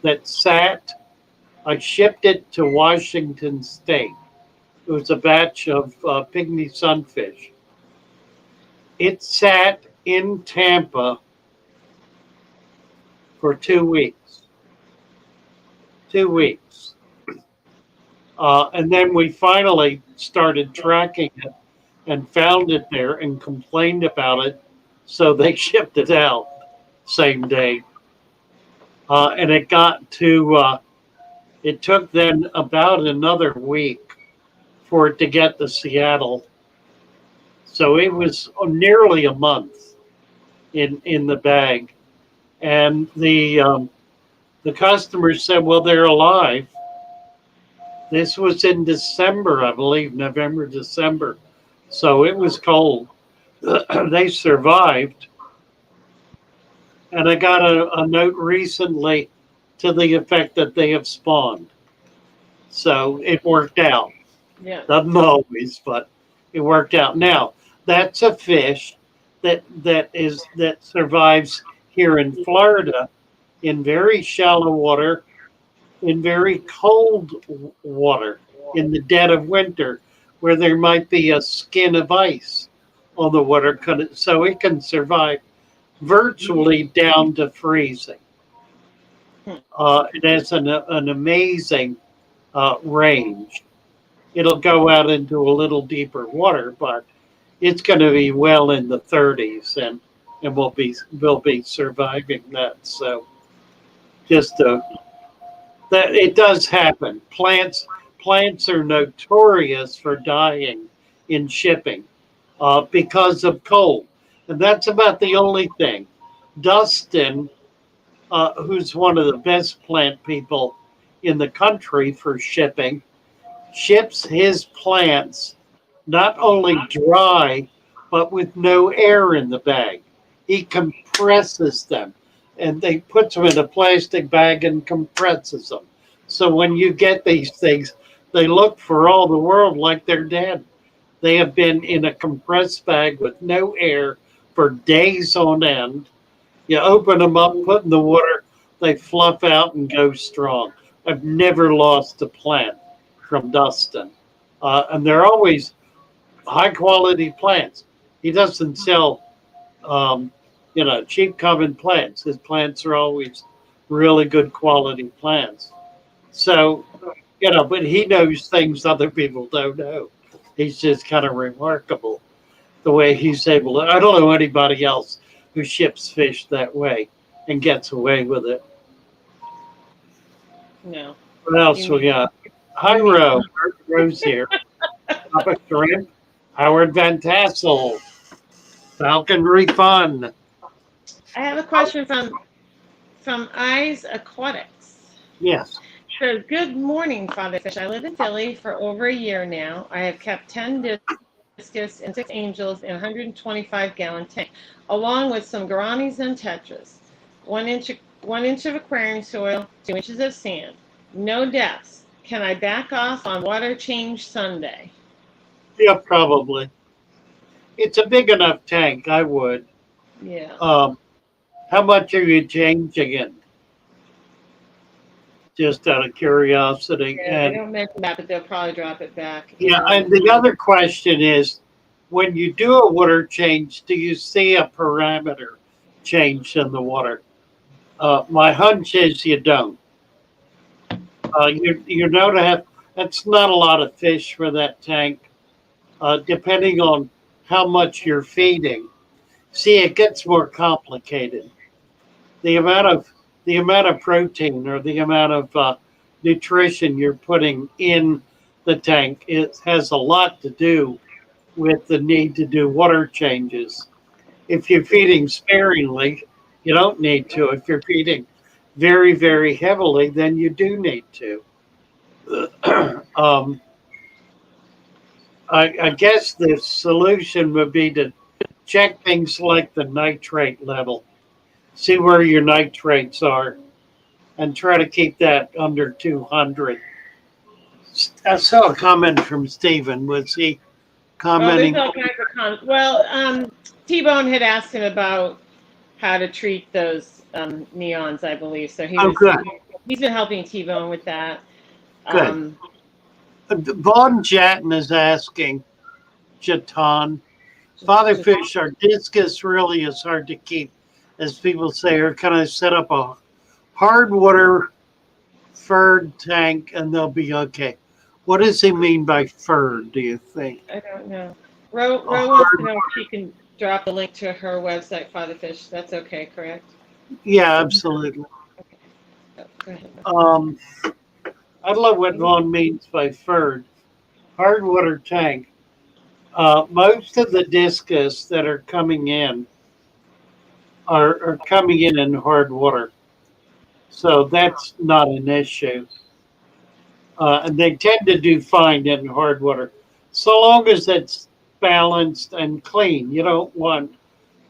that sat. I shipped it to Washington State. It was a batch of pygmy sunfish. It sat in Tampa for 2 weeks. 2 weeks. And then we finally started tracking it and found it there and complained about it. So they shipped it out same day. And it got to, it took then about another week for it to get to Seattle. So it was nearly a month in the bag. And the customers said, well, they're alive. This was in December, I believe, November, December. So it was cold. They survived. And I got a note recently to the effect that they have spawned. So it worked out. Yeah. Doesn't always, but it worked out. Now, that's a fish that survives here in Florida in very shallow water, in very cold water, in the dead of winter, where there might be a skin of ice on the water, so it can survive virtually down to freezing. It has an amazing range. It'll go out into a little deeper water, but it's going to be well in the 30s, and we'll be surviving that. So just that it does happen. Plants are notorious for dying in shipping because of cold, and that's about the only thing. Dustin, who's one of the best plant people in the country for shipping, ships his plants not only dry, but with no air in the bag. He compresses them and they puts them in a plastic bag and compresses them. So when you get these things, they look for all the world like they're dead. They have been in a compressed bag with no air for days on end. You open them up, put in the water, they fluff out and go strong. I've never lost a plant from Dustin. And they're always high quality plants. He doesn't sell, cheap common plants. His plants are always really good quality plants. So, but he knows things other people don't know. He's just kind of remarkable the way he's able to. I don't know anybody else who ships fish that way and gets away with it. No. What else we got? Hi, Rose here. Topic Shrimp. Howard Van Tassel. Falconry Fun. I have a question from Eyes Aquatics. Yes. So, good morning, Father Fish. I live in Philly for over a year now. I have kept 10 Discus and 6 angels in a 125-gallon tank, along with some Guaranis and Tetras. 1 inch of aquarium soil, 2 inches of sand. No depths. Can I back off on water change Sunday? Yeah, probably. It's a big enough tank. I would. Yeah. How much are you changing it? Just out of curiosity. Yeah, they don't mention that, but they'll probably drop it back. Yeah, and the other question is, when you do a water change, do you see a parameter change in the water? My hunch is you don't. You know to have, that's not a lot of fish for that tank, depending on how much you're feeding. See, it gets more complicated. The amount of protein or the amount of nutrition you're putting in the tank, it has a lot to do with the need to do water changes. If you're feeding sparingly, you don't need to. If you're feeding very, very heavily, then you do need to. I guess the solution would be to check things like the nitrate level, see where your nitrates are, and try to keep that under 200. I saw a comment from Stephen. Was he commenting? There's all kinds of comments. Well, T-Bone had asked him about how to treat those neons, I believe. So he's been helping T-Bone with that. Good. Vaughn Jatton is asking, Jatan, Father Fish, our discus really is hard to keep, as people say, or can I set up a hard water furred tank and they'll be okay? What does he mean by furred, do you think? I don't know. Ro wants to know if she can drop the link to her website, Father Fish. That's okay, correct? Yeah, absolutely. Okay. Go ahead. I love what Vaughn means by furred. Hard water tank. Most of the discus that are coming in are coming in hard water. So that's not an issue. And they tend to do fine in hard water. So long as it's balanced and clean. You don't want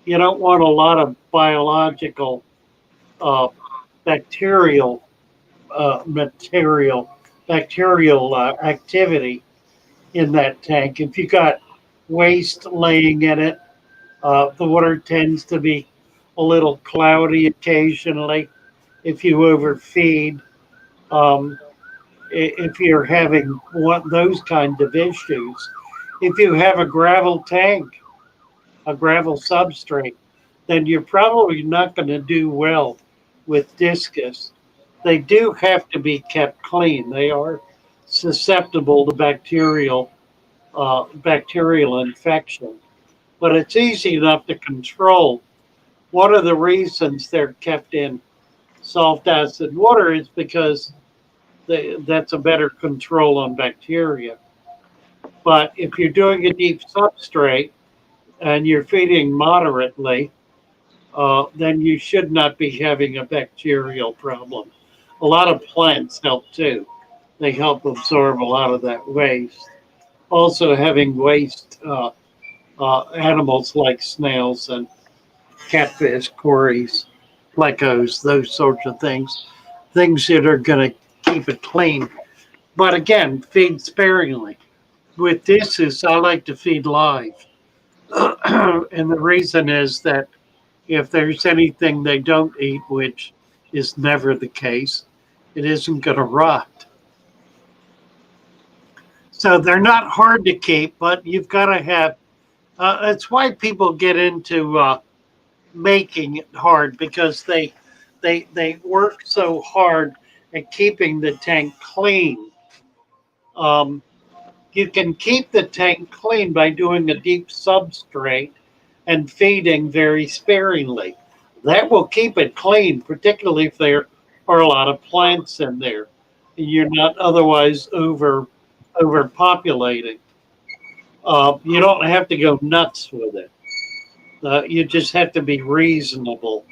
a lot of biological bacterial activity in that tank. If you got waste laying in it, the water tends to be a little cloudy occasionally. If you overfeed, if you're having those kind of issues, if you have a gravel tank, a gravel substrate, then you're probably not going to do well with discus. they do have to be kept clean. They are susceptible to bacterial infection, but it's easy enough to control. One of the reasons they're kept in soft acid water is because that's a better control on bacteria. But if you're doing a deep substrate and you're feeding moderately, then you should not be having a bacterial problem. A lot of plants help too. They help absorb a lot of that waste. Also, having waste animals like snails and catfish, cories, plecos, those sorts of things that are going to keep it clean. But again, feed sparingly. With discus, I like to feed live. And the reason is that if there's anything they don't eat, which is never the case, it isn't going to rot. So they're not hard to keep, but you've got to have. That's why people get into making it hard because they work so hard at keeping the tank clean. Um, you can keep the tank clean by doing a deep substrate and feeding very sparingly. That will keep it clean, particularly if there are a lot of plants in there. You're not otherwise overpopulating. You don't have to go nuts with it. You just have to be reasonable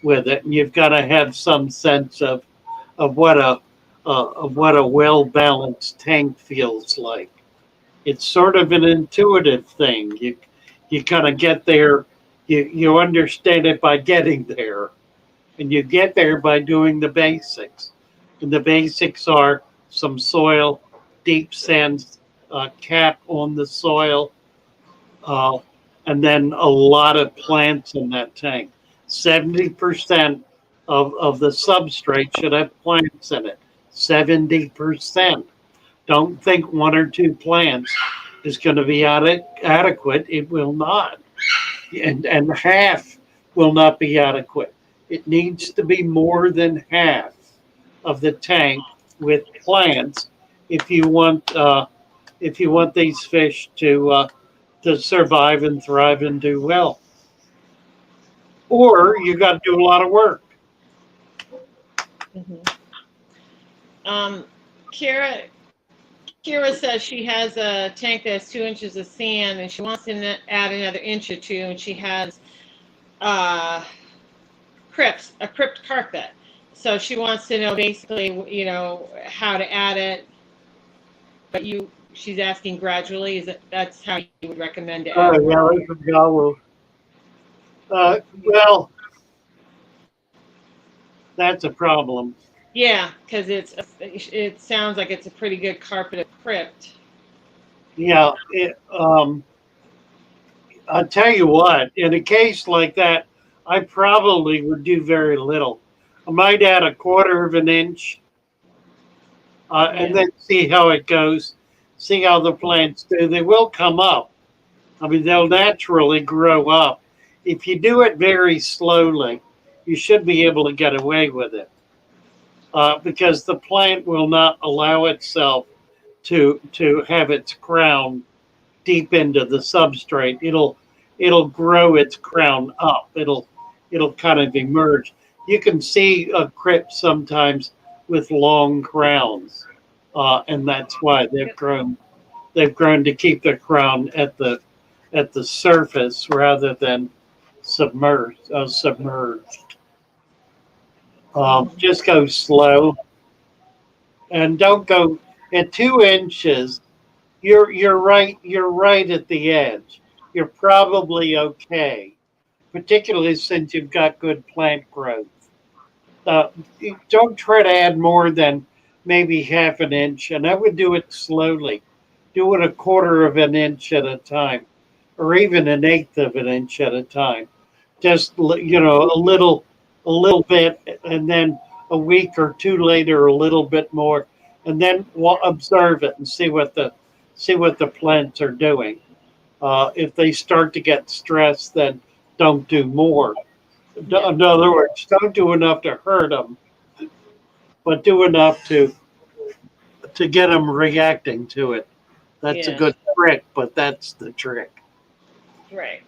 with it, and you've got to have some sense of what a well balanced tank feels like. It's sort of an intuitive thing. You kind of get there. You understand it by getting there, and you get there by doing the basics. And the basics are some soil, deep sand cap on the soil, uh, and then a lot of plants in that tank. 70% of the substrate should have plants in it. 70%. Don't think one or two plants is going to be adequate. It will not. And half will not be adequate. It needs to be more than half of the tank with plants if you want these fish to survive and thrive and do well. Or you got to do a lot of work. Kara says she has a tank that has 2 inches of sand and she wants to add another inch or two, and she has a crypt carpet. So she wants to know basically, how to add it. But she's asking gradually. That's how you would recommend to add? Oh yeah, that's a go. Well, that's a problem. Yeah, because it sounds like it's a pretty good carpeted crypt. Yeah, I'll tell you what, in a case like that, I probably would do very little. I might add a quarter of an inch and then see how it goes, see how the plants do. They will come up. I mean, they'll naturally grow up. If you do it very slowly, you should be able to get away with it because the plant will not allow itself to have its crown deep into the substrate. It'll grow its crown up. It'll kind of emerge. You can see a crypt sometimes with long crowns, and that's why they've grown. They've grown to keep their crown at the surface rather than submerged. Just go slow, and don't go at 2 inches. You're right. You're right at the edge. You're probably okay, particularly since you've got good plant growth. Don't try to add more than maybe half an inch, and I would do it slowly. Do it a quarter of an inch at a time, or even an eighth of an inch at a time. Just a little bit, and then a week or two later, a little bit more, and then observe it and see what the plants are doing. If they start to get stressed, then don't do more. In other words, don't do enough to hurt them. but do enough to get them reacting to it. That's a Yeah. good trick, but that's the trick. Right.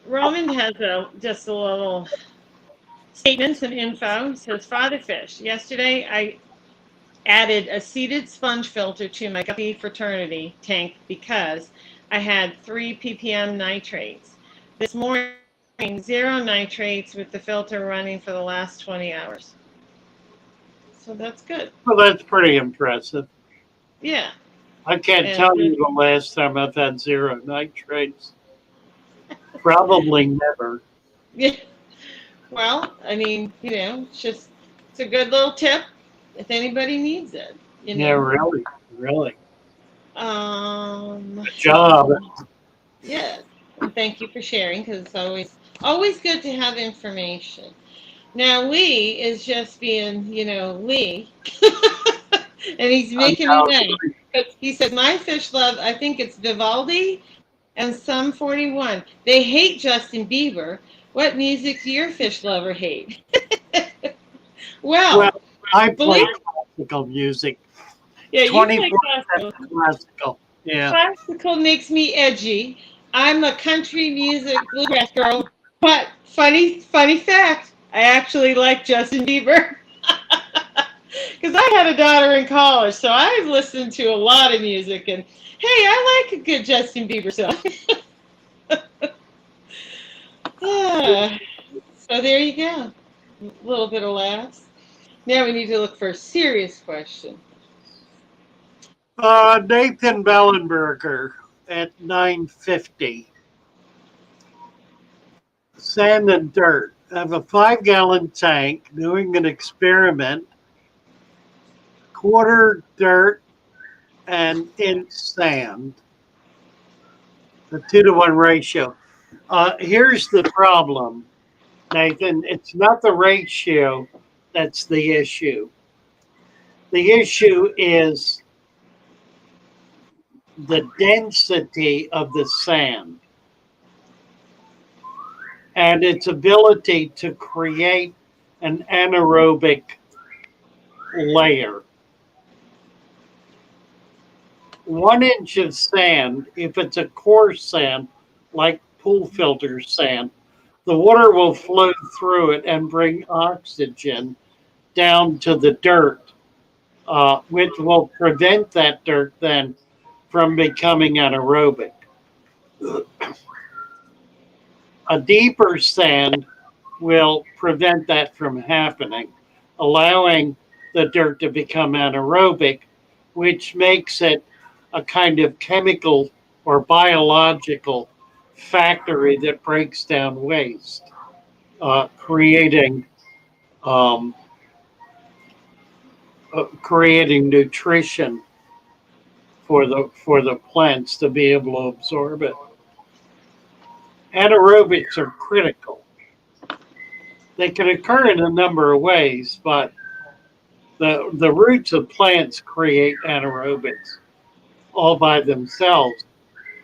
Roman has just a little statement, some info. It says, Father Fish, yesterday I added a seeded sponge filter to my guppy fraternity tank because I had 3 ppm nitrates. This morning, 0 nitrates with the filter running for the last 20 hours. So that's good. Well, that's pretty impressive. Yeah. I can't And tell you the last time I've had 0 nitrates. Probably never. yeah. Well, I mean, it's a good little tip if anybody needs it, Yeah, really, really. Um, Good job. yes. And thank you for sharing because it's always good to have information. Now Lee is just being, Lee, and he's making me mad. He said, "My fish love. I think it's Vivaldi and some 41. They hate Justin Bieber. What music do your fish lover hate?" Well, Well, I play believe classical music, yeah, you play 24/7 classical. classical. Yeah. Classical makes me edgy. I'm a country music bluegrass girl, but funny fact, I actually like Justin Bieber. Because I had a daughter in college, so I've listened to a lot of music, and hey, I like a good Justin Bieber song. So there you go. A little bit of laughs. Now we need to look for a serious question. Nathan Bellenberger at 950. Sand and dirt. I have a 5-gallon tank doing an experiment. Quarter dirt and inch sand. A 2-to-1 ratio. Here's the problem, Nathan. It's not the ratio that's the issue. The issue is the density of the sand and its ability to create an anaerobic layer. 1 inch of sand, if it's a coarse sand, like pool filter sand, the water will flow through it and bring oxygen down to the dirt, which will prevent that dirt then from becoming anaerobic. A deeper sand will prevent that from happening, allowing the dirt to become anaerobic, which makes it a kind of chemical or biological factory that breaks down waste, creating um, creating nutrition for the plants to be able to absorb it. Anaerobics are critical. They can occur in a number of ways, but the roots of plants create anaerobics all by themselves.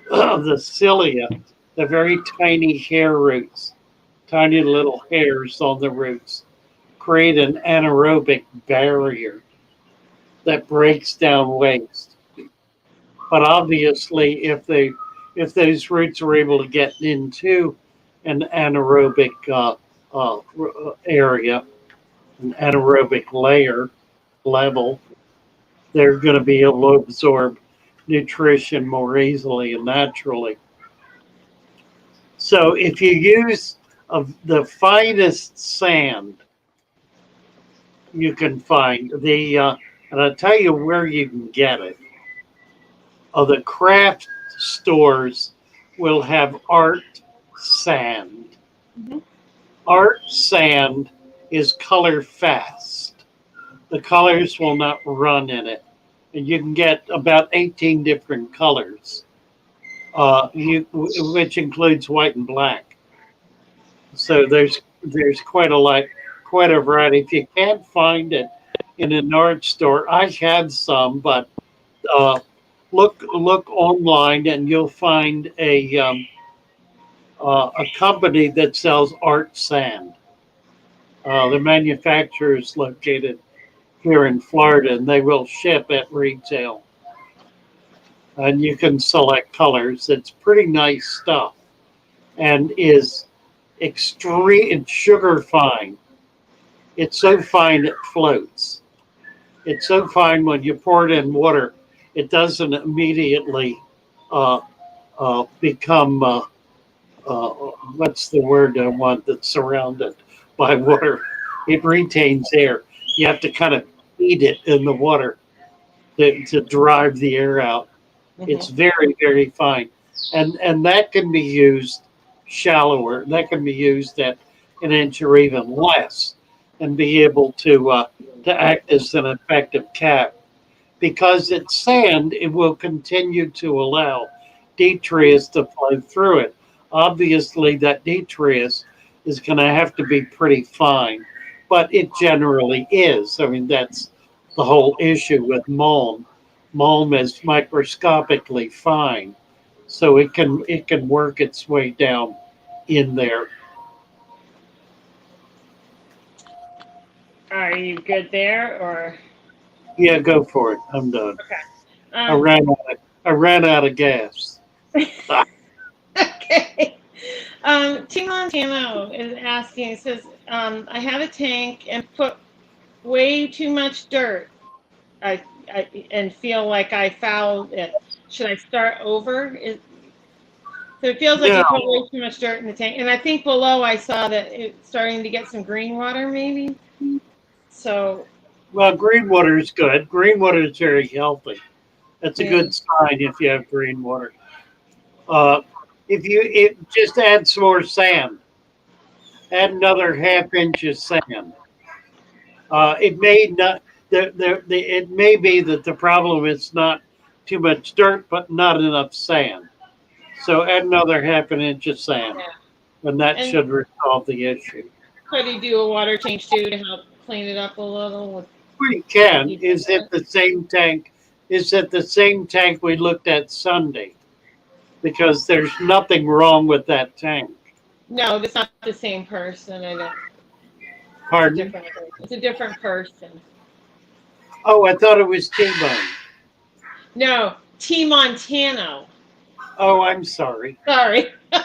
The cilia, the very tiny hair roots, tiny little hairs on the roots, create an anaerobic barrier that breaks down waste. But obviously, if those roots are able to get into an anaerobic area, an anaerobic layer level, they're going to be able to absorb nutrition more easily and naturally. So if you use the finest sand you can find, and I'll tell you where you can get it. The craft stores will have art sand. Mm-hmm. Art sand is color fast. The colors will not run in it. And you can get about 18 different colors, which includes white and black. So there's quite a variety. If you can't find it in an art store, I have some, but uh, look online and you'll find a company that sells art sand. The manufacturer is located here in Florida, and they will ship at retail. And you can select colors. It's pretty nice stuff, and is extreme. It's sugar fine. It's so fine it floats. It's so fine when you pour it in water, it doesn't immediately uh, become uh, what's the word I want, that's surrounded by water. It retains air. You have to kind of heat it in the water to drive the air out. It's very, very fine. And that can be used shallower. That can be used at an inch or even less and be able to act as an effective cap. Because it's sand, it will continue to allow detritus to flow through it. Obviously, that detritus is going to have to be pretty fine, but it generally is. I mean, that's the whole issue with mulm. Mulm is microscopically fine, so it can work its way down in there. Are you good there, or? Yeah, go for it. I'm done. Okay. I ran out of gas. Okay. Tim Montano is asking, it says, I have a tank and put way too much dirt. And feel like I fouled it. Should I start over? So it feels like No. you put way too much dirt in the tank. And I think below I saw that it's starting to get some green water, maybe. So. Well, green water is good. Green water is very healthy. That's a good sign if you have green water. If just add some more sand, add another half inch of sand. It may not. It may be that the problem is not too much dirt, but not enough sand. So add another half an inch of sand, and that should resolve the issue. Could you do a water change too to help clean it up a little? We can. Is it the same tank? Is it the same tank we looked at Sunday? Because there's nothing wrong with that tank. No, it's not the same person. I don't. Pardon? It's a different person. Oh, I thought it was T-Bone. No, T Montano. Oh, I'm sorry. Sorry. So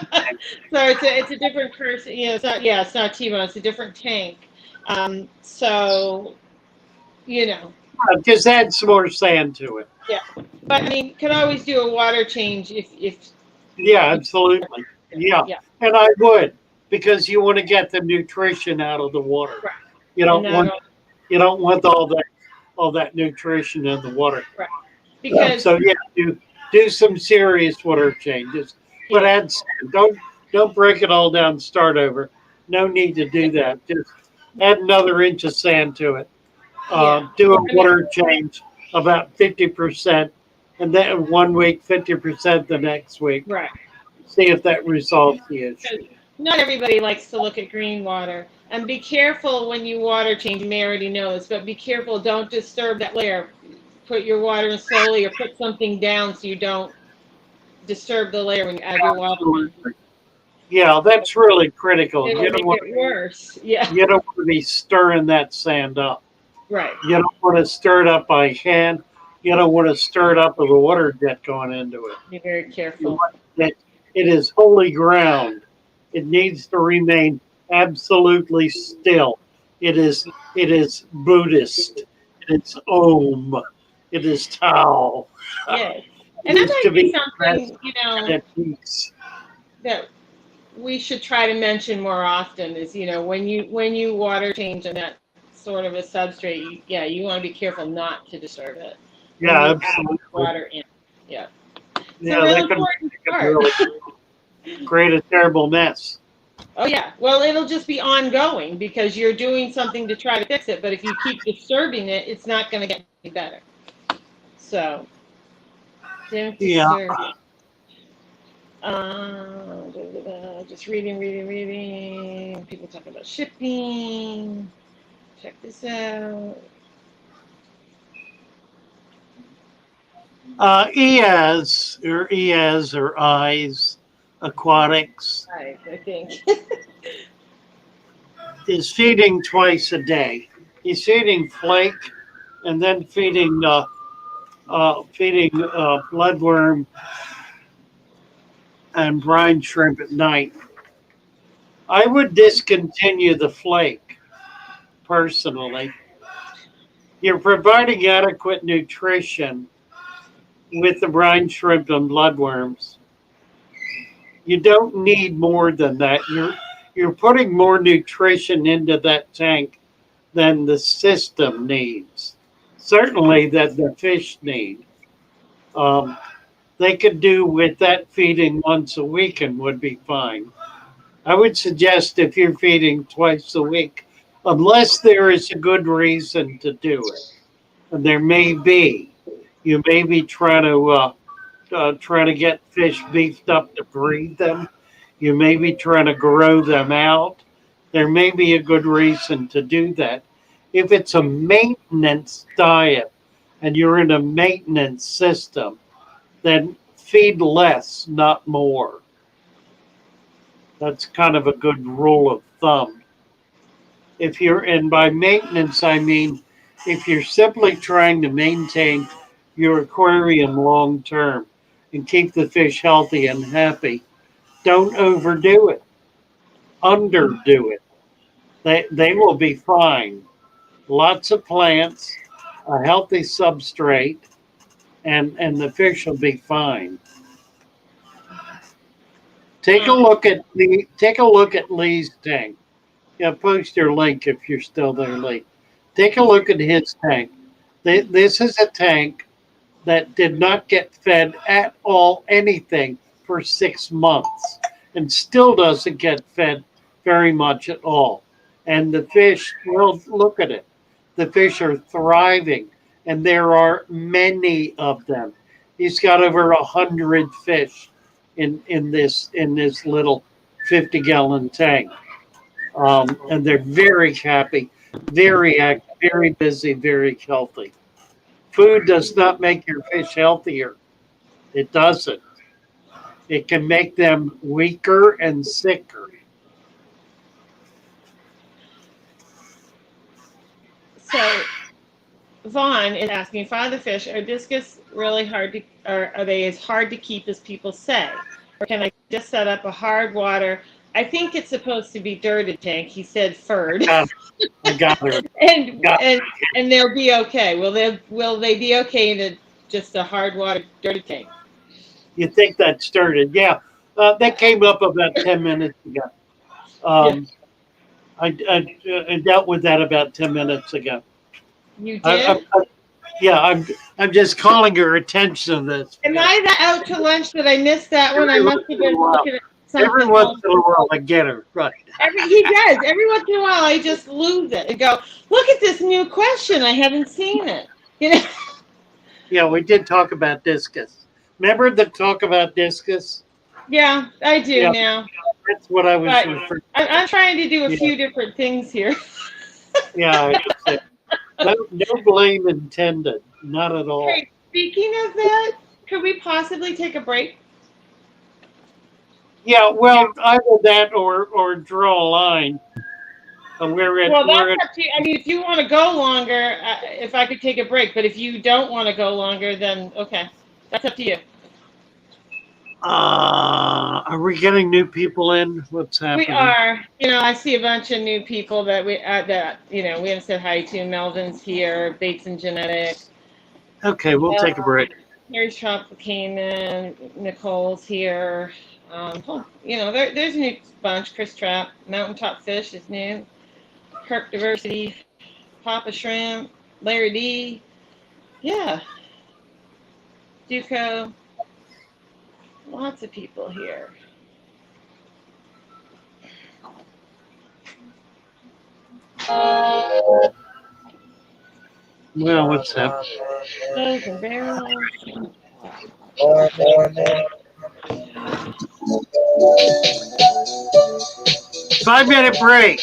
it's a different person. It's not T-Bone. It's a different tank. So, Just add some more sand to it. Yeah, but I mean, could always do a water change if. Yeah, absolutely. Yeah, and I would, because you want to get the nutrition out of the water. Right. You don't want all that nutrition in the water. Right. Because do some serious water changes, but add sand. Don't break it all down and start over. No need to do that. Just add another inch of sand to it. Do a water change about 50%, and then 1 week 50% the next week. Right. See if that resolves the issue. Not everybody likes to look at green water. And be careful when you water change. You may already know this, but be careful. Don't disturb that layer. Put your water in slowly, or put something down so you don't disturb the layer when you add your water. Yeah, that's really critical. It'll make it worse. Yeah. You don't want to be stirring that sand up. Right. You don't want to stir it up by hand. You don't want to stir it up with a water jet going into it. Be very careful. It is holy ground. It needs to remain absolutely still. It is Buddhist. It's Om. It is Tao. Yes. And that might be something, that we should try to mention more often is, when you water change on that sort of a substrate, you want to be careful not to disturb it. Yeah, absolutely. Water in. Yeah. Yeah, that can really create a terrible mess. Oh, yeah. Well, it'll just be ongoing because you're doing something to try to fix it. But if you keep disturbing it, it's not going to get any better. So, don't disturb it. Just reading. People talking about shipping. Check this out. EAS or eyes, aquatics, I think. is feeding twice a day. He's feeding flake and then feeding bloodworm and brine shrimp at night. I would discontinue the flake personally. You're providing adequate nutrition with the brine shrimp and bloodworms. You don't need more than that. You're putting more nutrition into that tank than the system needs. Certainly that the fish need. They could do with that feeding once a week and would be fine. I would suggest if you're feeding twice a week, unless there is a good reason to do it, and there may be, you may be trying to get fish beefed up to breed them. You may be trying to grow them out. There may be a good reason to do that. If it's a maintenance diet and you're in a maintenance system, then feed less, not more. That's kind of a good rule of thumb. And by maintenance, I mean if you're simply trying to maintain your aquarium long term and keep the fish healthy and happy, don't overdo it. Underdo it. They will be fine. Lots of plants, a healthy substrate, and the fish will be fine. Take a look at Lee's tank. Yeah, post your link if you're still there, Lee. Take a look at his tank. This is a tank that did not get fed at all anything for 6 months and still doesn't get fed very much at all. And the fish, well, look at it. The fish are thriving, and there are many of them. He's got over 100 fish in this little 50-gallon tank. And they're very happy, very active, very busy, very healthy. Food does not make your fish healthier. It doesn't. It can make them weaker and sicker. So Vaughn is asking, father fish, are discus really hard to, or are they as hard to keep as people say? Or can I just set up a hard water? I think it's supposed to be dirted tank. He said furred. I got her. and they'll be okay. Will they be okay in just a hard water dirty tank? You think that's dirted? Yeah. That came up about 10 minutes ago. I dealt with that about 10 minutes ago. You did? I'm just calling your attention to this. Am I out to lunch that I missed that one? I must have been looking at something. Every once in a while, I get her right. He does. Every once in a while, I just lose it and go, look at this new question. I haven't seen it. You know? Yeah, we did talk about discus. Remember the talk about discus? Yeah, I do now. That's what I was referring to. I'm trying to do a few different things here. Yeah, no blame intended. Not at all. Hey, speaking of that, could we possibly take a break? Yeah, well, either that or draw a line. That's up to you. I mean, if you want to go longer, if I could take a break, but if you don't want to go longer, then okay, that's up to you. Are we getting new people in? What's happening? We are. I see a bunch of new people that we haven't said hi to. Melvin's here, Bates and Genetics. Okay, we'll take a break. Harry's Shop came in. Nicole's here. There's a new bunch. Chris Trapp, Mountaintop Fish is new. Kirk Diversity, Papa Shrimp, Larry D. Yeah. Duco. Lots of people here. Well, what's up? Those are barrels. More. 5-minute break.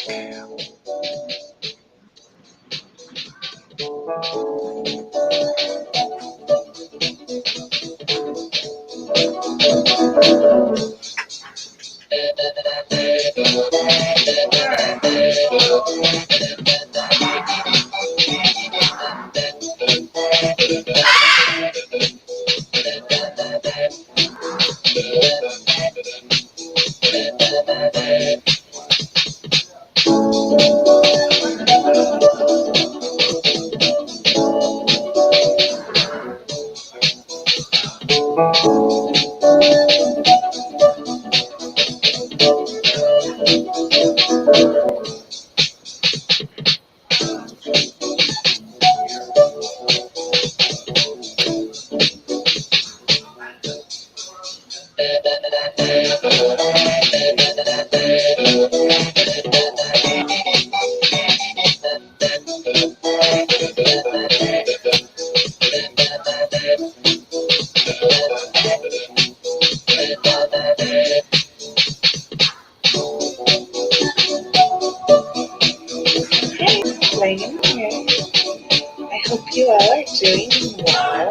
Ladies, I hope you all are doing well.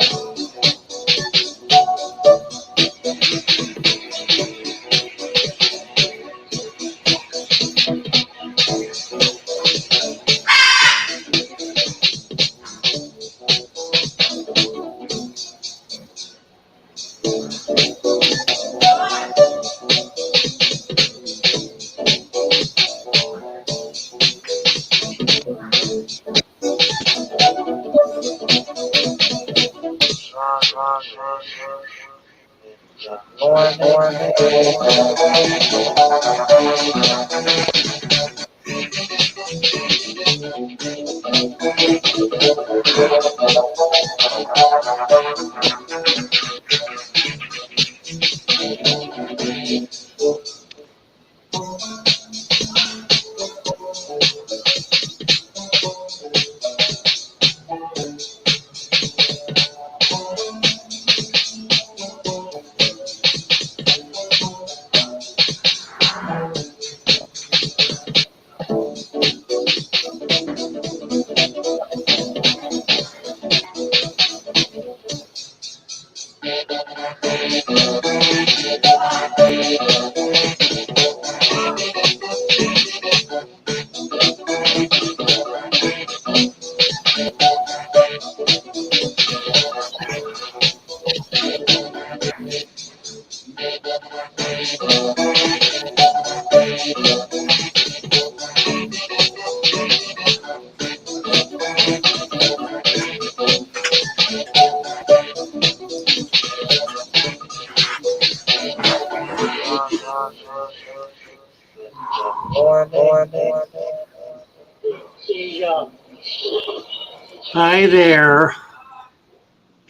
Hi there.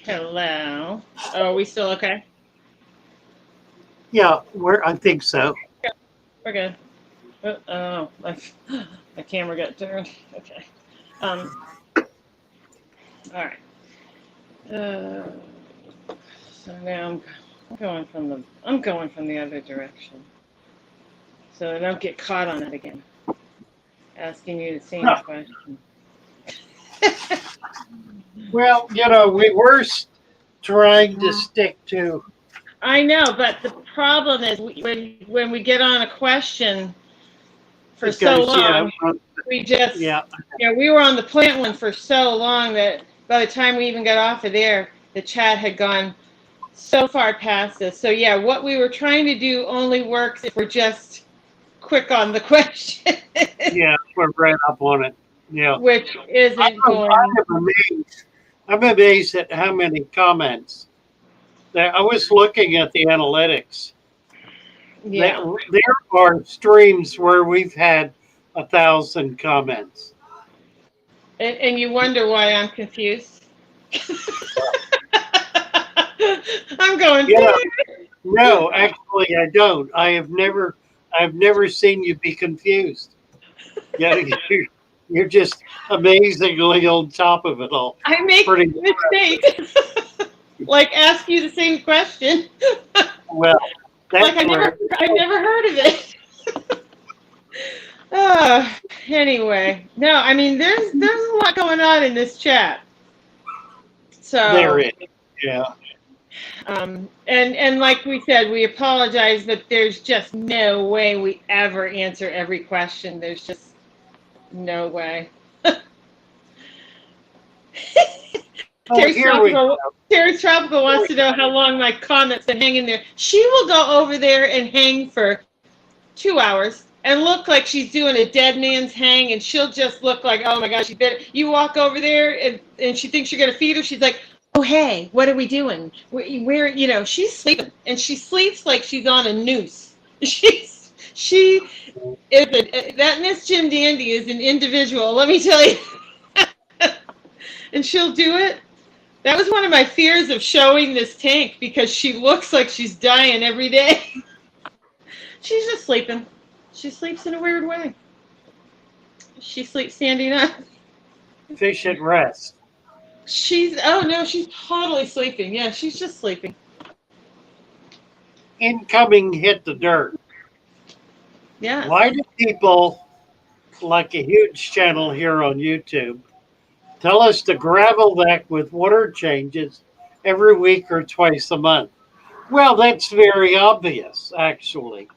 Hello. Oh, are we still okay? Yeah, I think so. We're good. Oh, my camera got turned. Okay. All right. So now I'm going from the other direction. So I don't get caught on it again. Asking you the same question. Well, we were trying to stick to. I know, but the problem is when we get on a question for so long, we just we were on the plant one for so long that by the time we even got off of there, the chat had gone so far past us. So yeah, what we were trying to do only works if we're just quick on the question. Yeah, we're right up on it. Yeah. Which isn't going. I'm amazed at how many comments. I was looking at the analytics. Yeah. There are streams where we've had 1,000 comments. And you wonder why I'm confused. I'm going. No, actually, I don't. I've never seen you be confused. Yeah, you're just amazingly on top of it all. I make mistakes. Like ask you the same question. Well, like I never heard of it. Anyway, no, I mean there's a lot going on in this chat. So there is, yeah. And like we said, we apologize, but there's just no way we ever answer every question. There's just no way. Oh, here we go. Terry Tropical wants to know how long my comet's been hanging there. She will go over there and hang for 2 hours and look like she's doing a dead man's hang, and she'll just look like, oh my gosh, you walk over there and she thinks you're going to feed her. She's like, oh, hey, what are we doing? Where, she's sleeping, and she sleeps like she's on a noose. That Miss Jim Dandy is an individual, let me tell you. And she'll do it. That was one of my fears of showing this tank, because she looks like she's dying every day. She's just sleeping. She sleeps in a weird way. She sleeps standing up. Fish at rest. She's totally sleeping. Yeah, she's just sleeping. Incoming hit the dirt. Yeah. Why do people, like a huge channel here on YouTube, tell us to gravel that with water changes every week or twice a month? Well, that's very obvious, actually.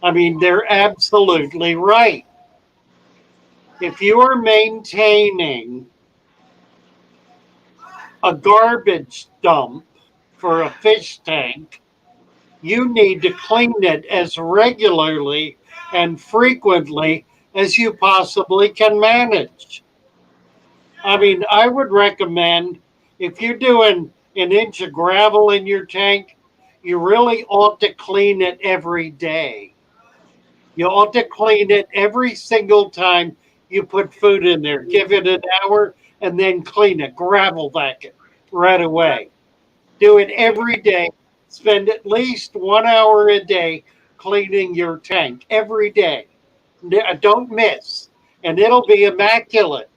I mean, they're absolutely right. If you are maintaining a garbage dump for a fish tank, you need to clean it as regularly and frequently as you possibly can manage. I mean, I would recommend, if you're doing an inch of gravel in your tank, you really ought to clean it every day. You ought to clean it every single time you put food in there. Give it an hour and then clean it. Gravel vac it right away. Do it every day. Spend at least 1 hour a day cleaning your tank every day. Don't miss. And it'll be immaculate.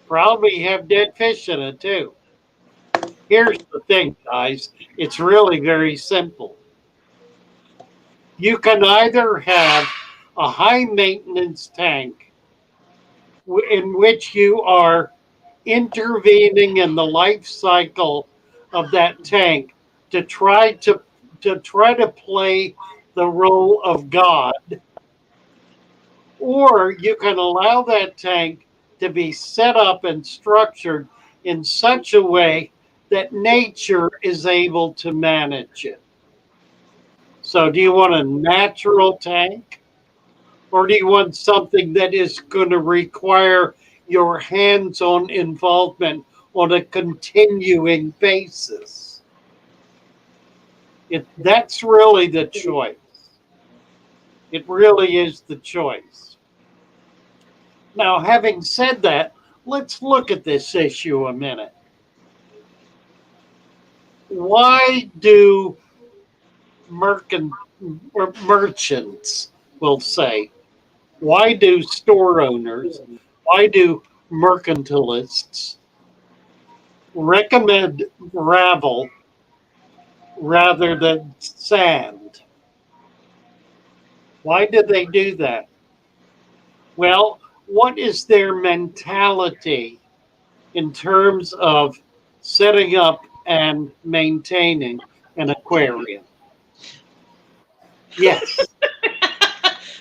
Probably have dead fish in it too. Here's the thing, guys. It's really very simple. You can either have a high maintenance tank in which you are intervening in the life cycle of that tank to try to play the role of God, or you can allow that tank to be set up and structured in such a way that nature is able to manage it. So do you want a natural tank, or do you want something that is going to require your hands-on involvement on a continuing basis? That's really the choice. It really is the choice. Now, having said that, let's look at this issue a minute. Why do merchants, will say, why do store owners, why do mercantilists recommend gravel rather than sand? Why do they do that? Well, what is their mentality in terms of setting up and maintaining an aquarium? Yes.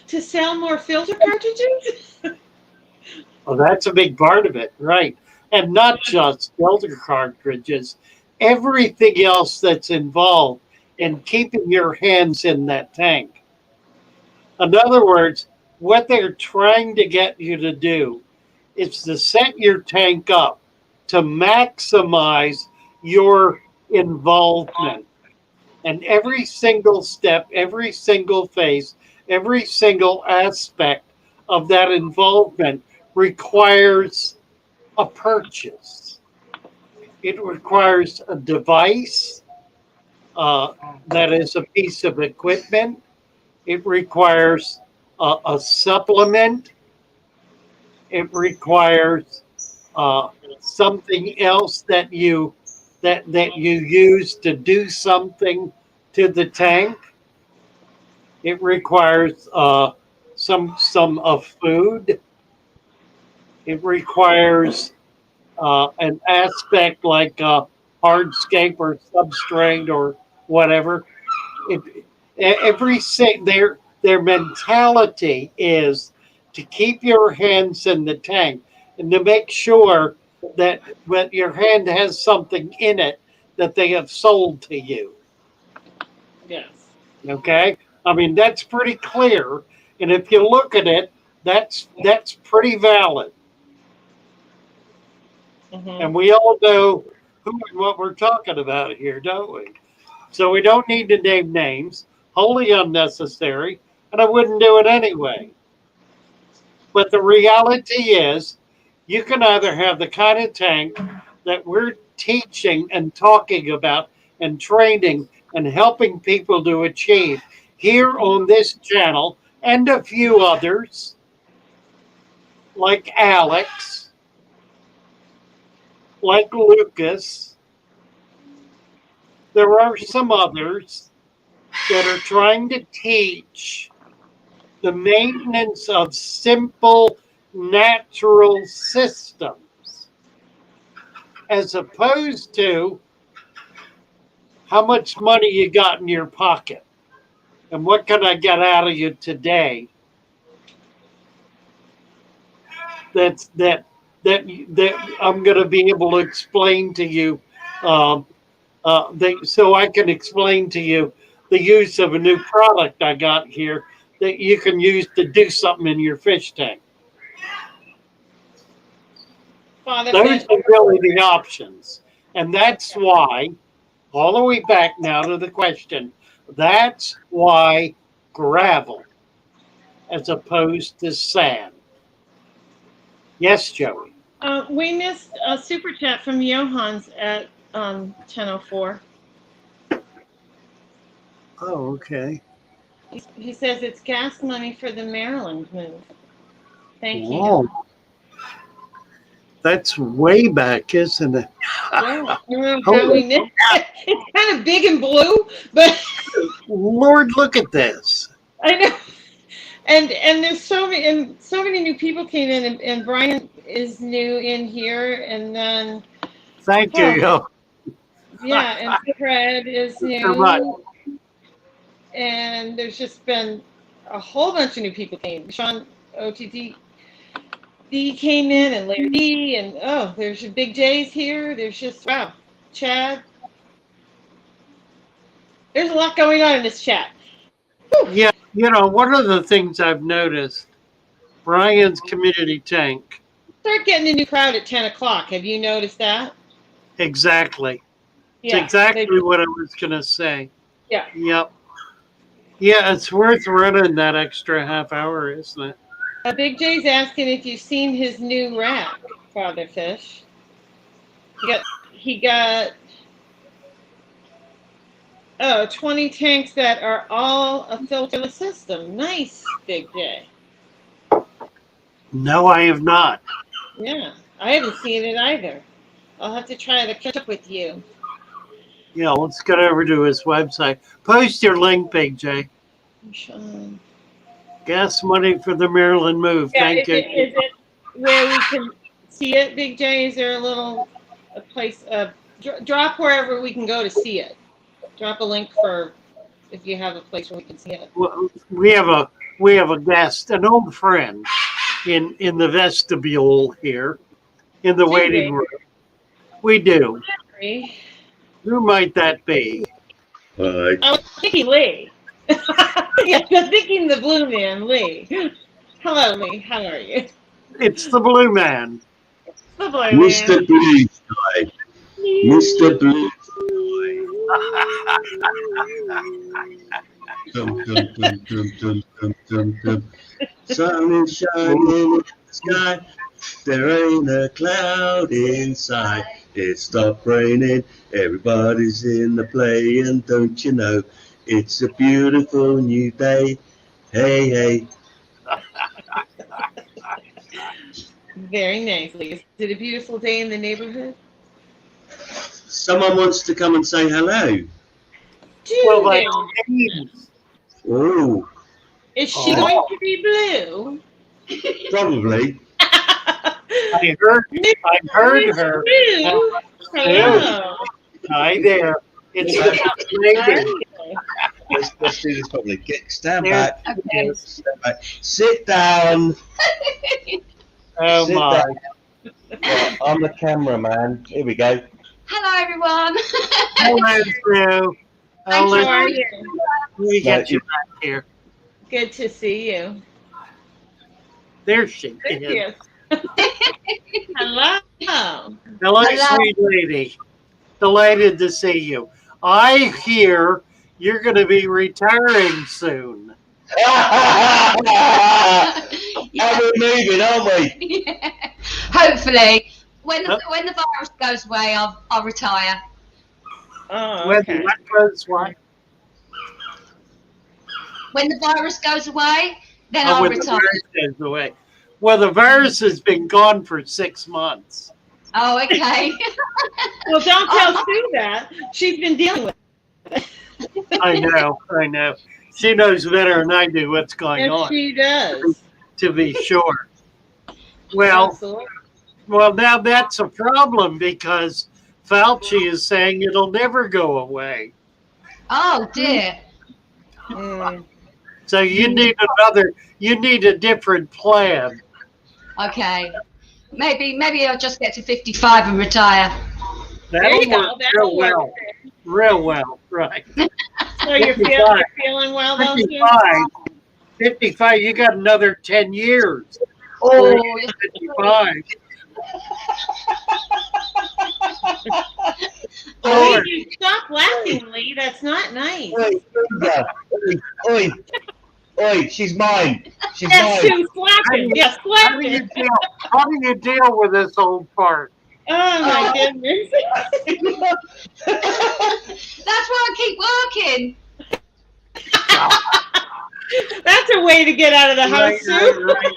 To sell more filter cartridges? Well, that's a big part of it, right? And not just filter cartridges, everything else that's involved in keeping your hands in that tank. In other words, what they're trying to get you to do is to set your tank up to maximize your involvement. And every single step, every single phase, every single aspect of that involvement requires a purchase. It requires a device that is a piece of equipment. It requires a supplement. It requires something else that you use to do something to the tank. It requires some of food. It requires an aspect like hardscape or substrate or whatever. Their mentality is to keep your hands in the tank and to make sure that but your hand has something in it that they have sold to you. Yes. Okay, I mean that's pretty clear, and if you look at it, that's pretty valid, Mm-hmm. and we all know who and what we're talking about here, don't we? So we don't need to name names, wholly unnecessary, and I wouldn't do it anyway. But the reality is, you can either have the kind of tank that we're teaching and talking about and training and helping people to achieve here on this channel and a few others like Alex, like Lucas. There are some others that are trying to teach the maintenance of simple natural systems as opposed to how much money you got in your pocket and what can I get out of you today that I'm going to be able to explain to you so I can explain to you the use of a new product I got here that you can use to do something in your fish tank. Father Those Fish. are really the options. And that's why, all the way back now to the question, that's why gravel as opposed to sand. Yes, Joey. We missed a super chat from Johans at 10:04. Oh, okay. He says it's gas money for the Maryland move. Thank you. Whoa. That's way back, isn't it? Yeah, I don't know how we missed it. It's kind of big and blue, but Lord, look at this. I know. And there's so many new people came in, and Brian is new in here, and then Thank you, yo. yeah, and Fred is Right. new, and there's just been a whole bunch of new people came. Sean OTD D came in, and Larry D, and oh, there's your Big J's here. There's just wow, Chad. There's a lot going on in this chat. Whew. Yeah, one of the things I've noticed, Brian's community tank. Start getting a new crowd at 10 o'clock. Have you noticed that? Exactly. Yeah, it's exactly what I was going to say. Yeah. Yep. Yeah, it's worth running that extra half hour, isn't it? Big J's asking if you've seen his new rack, Father Fish. He got 20 tanks that are all a filterless system. Nice, Big J. No, I have not. Yeah, I haven't seen it either. I'll have to try to catch up with you. Yeah, let's get over to his website. Post your link, Big J. Gas money for the Maryland move. Yeah, Thank you. Is it where we can see it, Big J? Is there a place, drop wherever we can go to see it? Drop a link for if you have a place where we can see it. Well, we have a guest, an old friend, in the vestibule here, in the waiting room. We do. Who might that be? I was thinking Lee. Yeah, I was thinking the blue man, Lee. Hello, Lee. How are you? It's the blue man. The blue Mr. man. Blue Sky. Mr. Blue dum, dum, dum, dum, dum, dum, dum, dum. Sun is shining in the sky. There ain't a cloud inside. It stopped raining. Everybody's in the play, and don't you know, it's a beautiful new day. Hey, hey. Very nice, Lee. Is it a beautiful day in the neighborhood? Someone wants to come and say hello. Well, like, Oh, is she going to be blue? probably. I heard her. Blue. Hello. Hi there. It's the lady. Let's do this properly. Stand back. Stand back. Sit down. Oh Sit my. down. Right, I'm the cameraman. Here we go. Hello, everyone. Hello, Sue. Thank How you. are you? We get you back here. Good to see you. There she Thank is. you. Hello. Hello, Hello. sweet lady. Delighted to see you. I hear you're going to be retiring soon. Yeah. And we're moving, aren't we? Yeah. Hopefully, when the virus goes away, I'll retire. Oh, When okay. what goes what? When the virus goes away, then Oh, I'll when the retire. virus goes away. Well, the virus has been gone for 6 months. Oh, okay. Well, don't tell Sue that. She's been dealing with it. I know. She knows better than I do what's going Yes, on, she does. to be sure. Well, Absolutely. now that's a problem because Fauci is saying it'll never go away. Oh dear. Mm. So you need a different plan. Okay. Maybe I'll just get to 55 and retire. There That'll you go. work That'll work. real well, right. So you're 55. feeling well, though, Sue? 55, you got another 10 years. Oh, 55. Lee, you stop laughing, Lee. That's not nice. Oi, oi, she's mine. She's Yes, mine. Sue, slap him. Yes, How slap do you him. deal with this old fart? Oh, my goodness. that's why I keep working. That's a way to get out of the house, Sue. Right.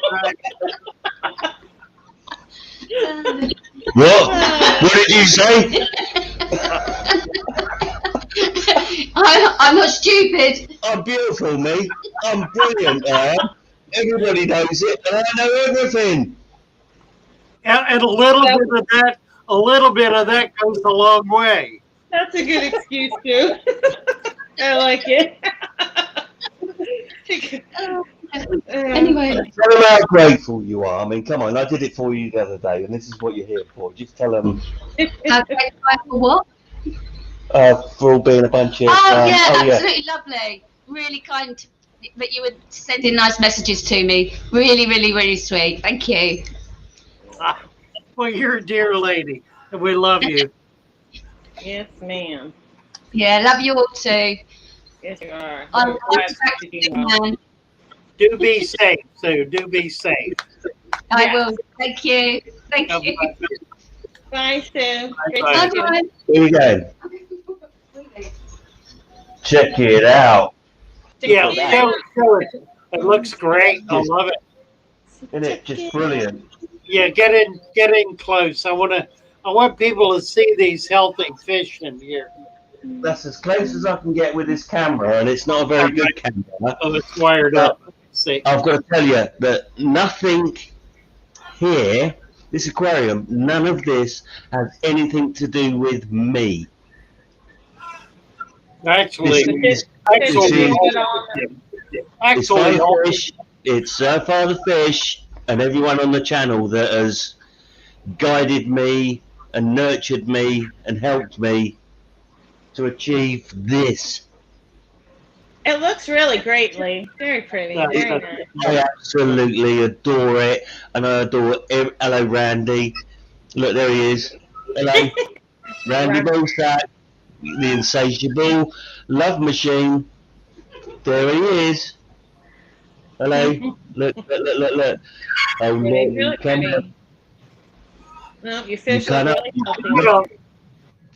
What? What did you say? I'm not stupid. I'm beautiful, me. I'm brilliant, I am. Everybody knows it, and I know everything. And a little bit of that goes a long way. That's a good excuse, Sue. I like it. Anyway, Tell them how grateful you are. I mean, come on, I did it for you the other day, and this is what you're here for. Just tell them how grateful for what? for all being a bunch of. Absolutely lovely. Really kind that you were sending nice messages to me. Really, really, really sweet. Thank you. Well, you're a dear lady, and we love you. Yes, ma'am. Yeah, love you all too. Yes, you are. I'm glad to be well. Do be safe, Sue. Do be safe. I Yes. will. Thank you. Thank you. Bye, Sue. Great Bye. to see you. Bye. Here we go. Check it out. Yeah, Yeah. show it. It looks great. I love it. Isn't it just brilliant? Yeah, get in close. I want people to see these healthy fish in here. That's as close as I can get with this camera, and it's not a very good camera. Oh, it's wired up. See. I've got to tell you that nothing here, this aquarium, none of this has anything to do with me. Actually, This it's Father Fish, it's Father Fish, and everyone on the channel that has guided me and nurtured me and helped me to achieve this. It looks really great, Lee. Very pretty. Very nice. I absolutely adore it, and I adore hello, Randy. Look, there he is. Hello, Randy Bullsack, the insatiable love machine. There he is. Hello. Look. Oh no, Really, you really can't. pretty. No, your fish You are cannot- really healthy.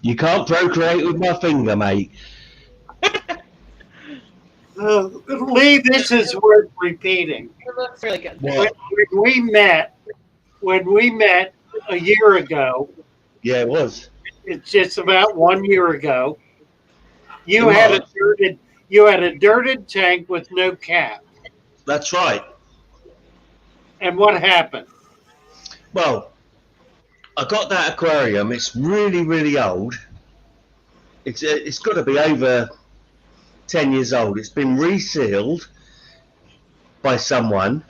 You can't procreate with my finger, mate. Lee, this is worth repeating. It looks really good. What? When we met a year ago, Yeah, it was. it's just about 1 year ago. You It had was. a dirted tank with no cap. That's right. And what happened? Well, I got that aquarium. It's really, really old. It's got to be over 10 years old. It's been resealed by someone,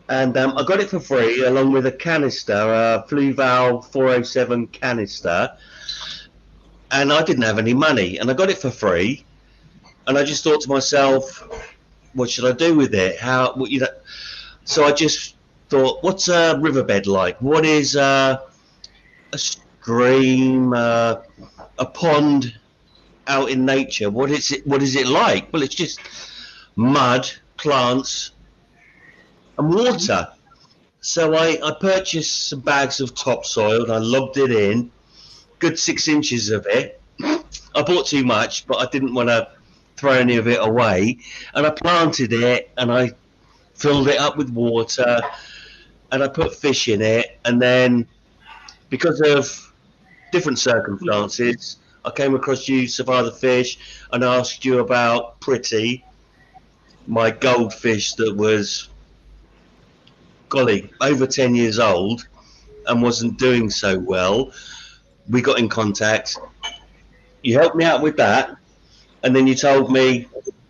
And I got it for free along with a canister, a Fluval 407 canister. And I didn't have any money, and I got it for free. And I just thought to myself, what should I do with it? So I just thought, what's a riverbed like? What is a stream, a pond out in nature? What is it like? Well, it's just mud, plants, and water. So I purchased some bags of topsoil and I lobbed it in, good 6 inches of it. I bought too much, but I didn't want to throw any of it away. And I planted it and I filled it up with water and I put fish in it. And then because of different circumstances, I came across you, Survive the Fish, and asked you about Pretty, my goldfish that was, golly, over 10 years old and wasn't doing so well. We got in contact. You helped me out with that, and then you told me,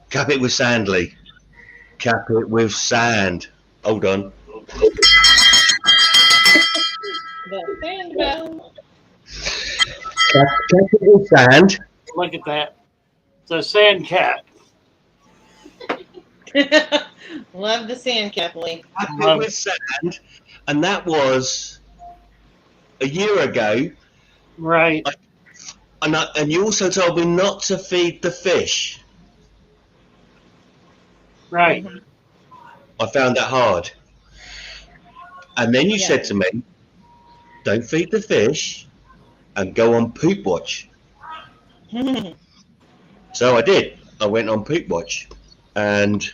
cap it with Sandly. Cap it with sand. Hold on. The sand bell. Cap it with sand. Look at that. It's a sand cat. Love the sand cat, Lee. Cap it with sand, and that was a year ago. Right. And you also told me not to feed the fish. Right. I found that hard. And then you said to me, don't feed the fish and go on poop watch. So I did. I went on poop watch. And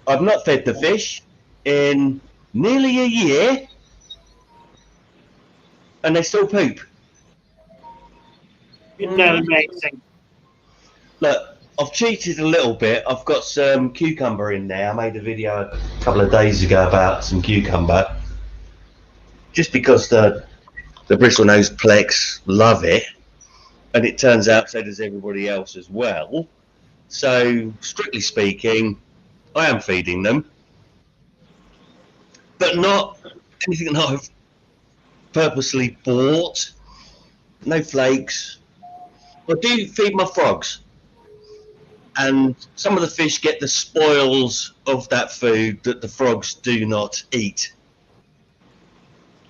I've not fed the fish in nearly a year. And they still poop. Isn't that amazing? Look, I've cheated a little bit. I've got some cucumber in there. I made a video a couple of days ago about some cucumber. Just because the bristlenose plex love it. And it turns out so does everybody else as well. So, strictly speaking, I am feeding them. But not anything that I've purposely bought. No flakes. I do feed my frogs, and some of the fish get the spoils of that food that the frogs do not eat,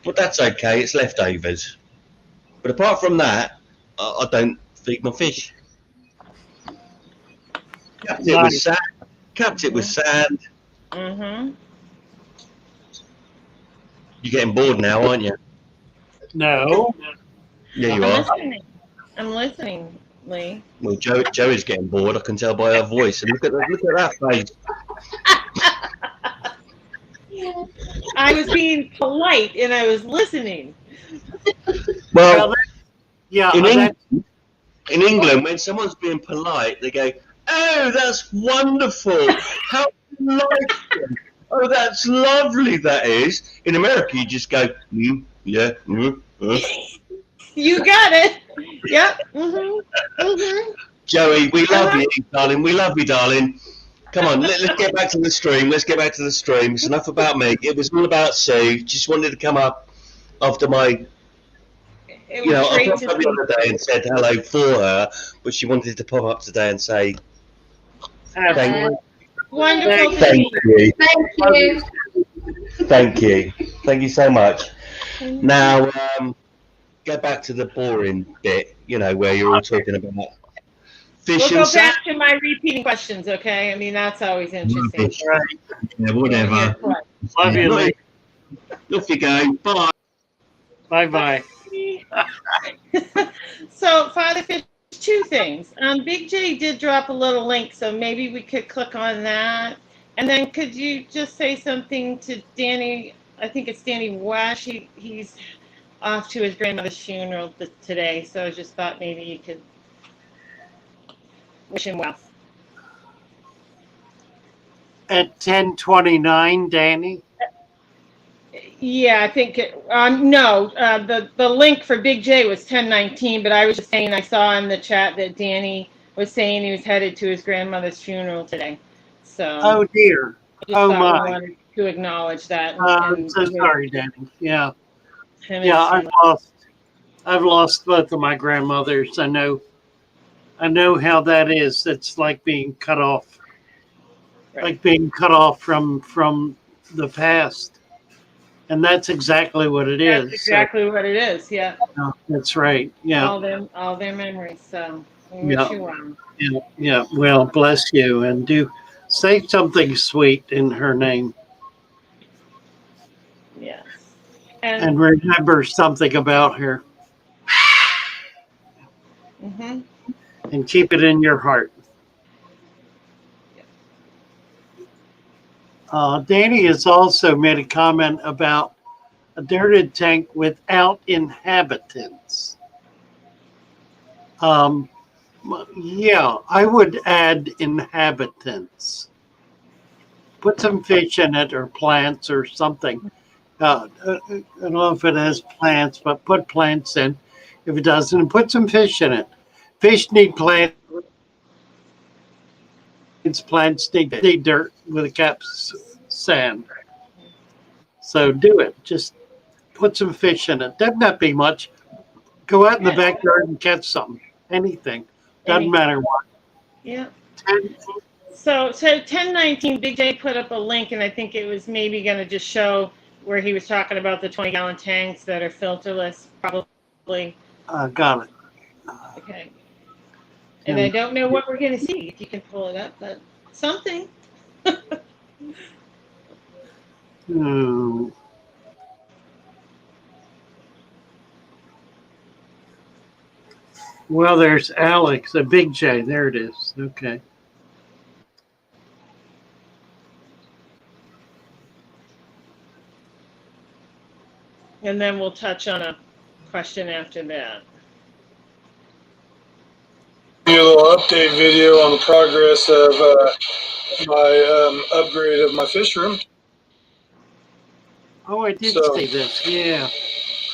but that's okay, it's leftovers. But apart from that, I don't feed my fish. Capped it with sand. Capped it with sand. You're getting bored now, aren't you? No. Yeah, you are. I'm listening, Lee. Well, Joey's getting bored. I can tell by her voice. And look at that face. I was being polite and I was listening. Well, yeah. In England, when someone's being polite, they go, "Oh, that's wonderful. How do you like it? Oh, that's lovely. That is." In America, you just go, "Yeah." You got it. Yep. Joey, we love you, darling. We love you, darling. Come on, let's get back to the stream. Let's get back to the stream. It's enough about me. It was all about Sue. Just wanted to come up after my, I popped up the other day and said hello for her, but she wanted to pop up today and say thank you. Wonderful. Thank you. Thank you. Thank you. Thank you so much. Now, go back to the boring bit, where you're all talking about fish We'll and go sand. back to my repeating questions, okay? I mean, that's always interesting. Yeah, whatever. Love you, Lee. Off you go. Bye. Bye-bye. So, Father Fish, 2 things. Big J did drop a little link, so maybe we could click on that. And then could you just say something to Danny? I think it's Danny Wash. He's off to his grandmother's funeral today, so I just thought maybe you could wish him well. At 10:29, Danny? Yeah, I think no. The link for Big J was 10:19, but I was just saying I saw in the chat that Danny was saying he was headed to his grandmother's funeral today. So. Oh dear. just Oh thought we my. wanted to acknowledge that. I'm so sorry, Danny. Yeah. Yeah, I've lost both of my grandmothers. I know how that is. It's like being cut off. Right. Like being cut off from the past. And that's exactly what it is. That's exactly what it is. Yeah. So, that's right. Yeah. All their memories. So we wish you well. Yeah. Yeah. Well, bless you, and do say something sweet in her name. Yes. And remember something about her. Mm-hmm. And keep it in your heart. Danny has also made a comment about a dirted tank without inhabitants. Yeah, I would add inhabitants. Put some fish in it or plants or something. I don't know if it has plants, but put plants in. If it doesn't, put some fish in it. Fish need plants. Plants need dirt with a cap sand. So do it. Just put some fish in it. Doesn't have to be much. Go out in the backyard and catch something. Anything. Doesn't matter what. Yeah. So 1019, Big J put up a link, and I think it was maybe going to just show where he was talking about the 20-gallon tanks that are filterless, probably. Got it. Okay. And I don't know what we're going to see. If you can pull it up, but something. Well, there's Alex, a Big J. There it is. Okay. And then we'll touch on a question after that. A little update video on the progress of my upgrade of my fish room. Oh, I did see this. Yeah.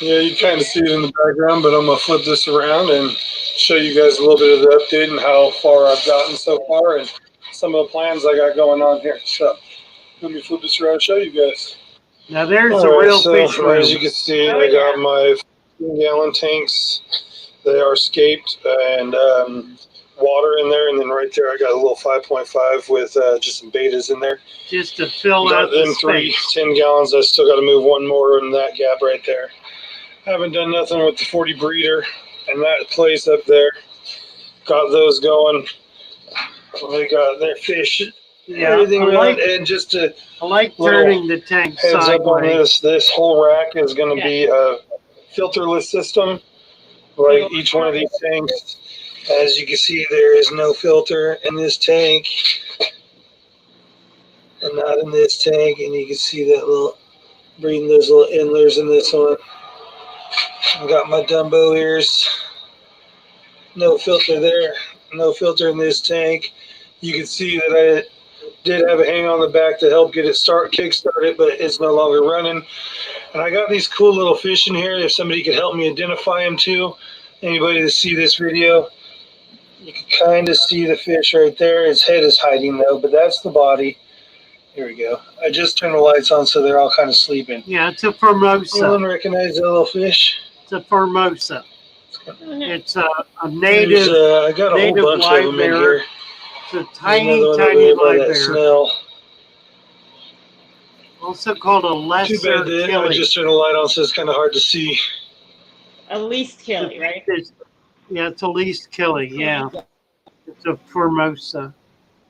Yeah, you kind of see it in the background, but I'm going to flip this around and show you guys a little bit of the update and how far I've gotten so far and some of the plans I got going on here. So let me flip this around and show you guys. Now there's a real fish room. As you can see, I got my 15-gallon tanks. They are scaped and water in there, and then right there I got a little 5.5 with just some betas in there. Just to fill out the space. 10 gallons. I still got to move one more in that gap right there. Haven't done nothing with the 40 breeder and that place up there. Got those going. They got their fish. Yeah, everything right. And just to I like turning the tank heads sideways. up on this whole rack is going to be a filterless system. Like each one of these tanks, as you can see, there is no filter in this tank and not in this tank. And you can see that little breathing those little endlers in this one. I got my Dumbo ears. No filter there. No filter in this tank. You can see that I did have a hang on the back to help get it kickstart it, but it's no longer running. And I got these cool little fish in here. If somebody could help me identify them too, anybody to see this video, you can kind of see the fish right there. His head is hiding though, but that's the body. Here we go. I just turned the lights on so they're all kind of sleeping. Yeah, it's a Formosa. Anyone recognize that little fish? It's a Formosa. It's a native. I got a whole bunch of them in here. It's a tiny live bear. Smell. Also called a lesser Too bad that I just turned the light on, so it's kind of hard to see. A least killy, right? Yeah, it's a least killy. Yeah, it's a Formosa.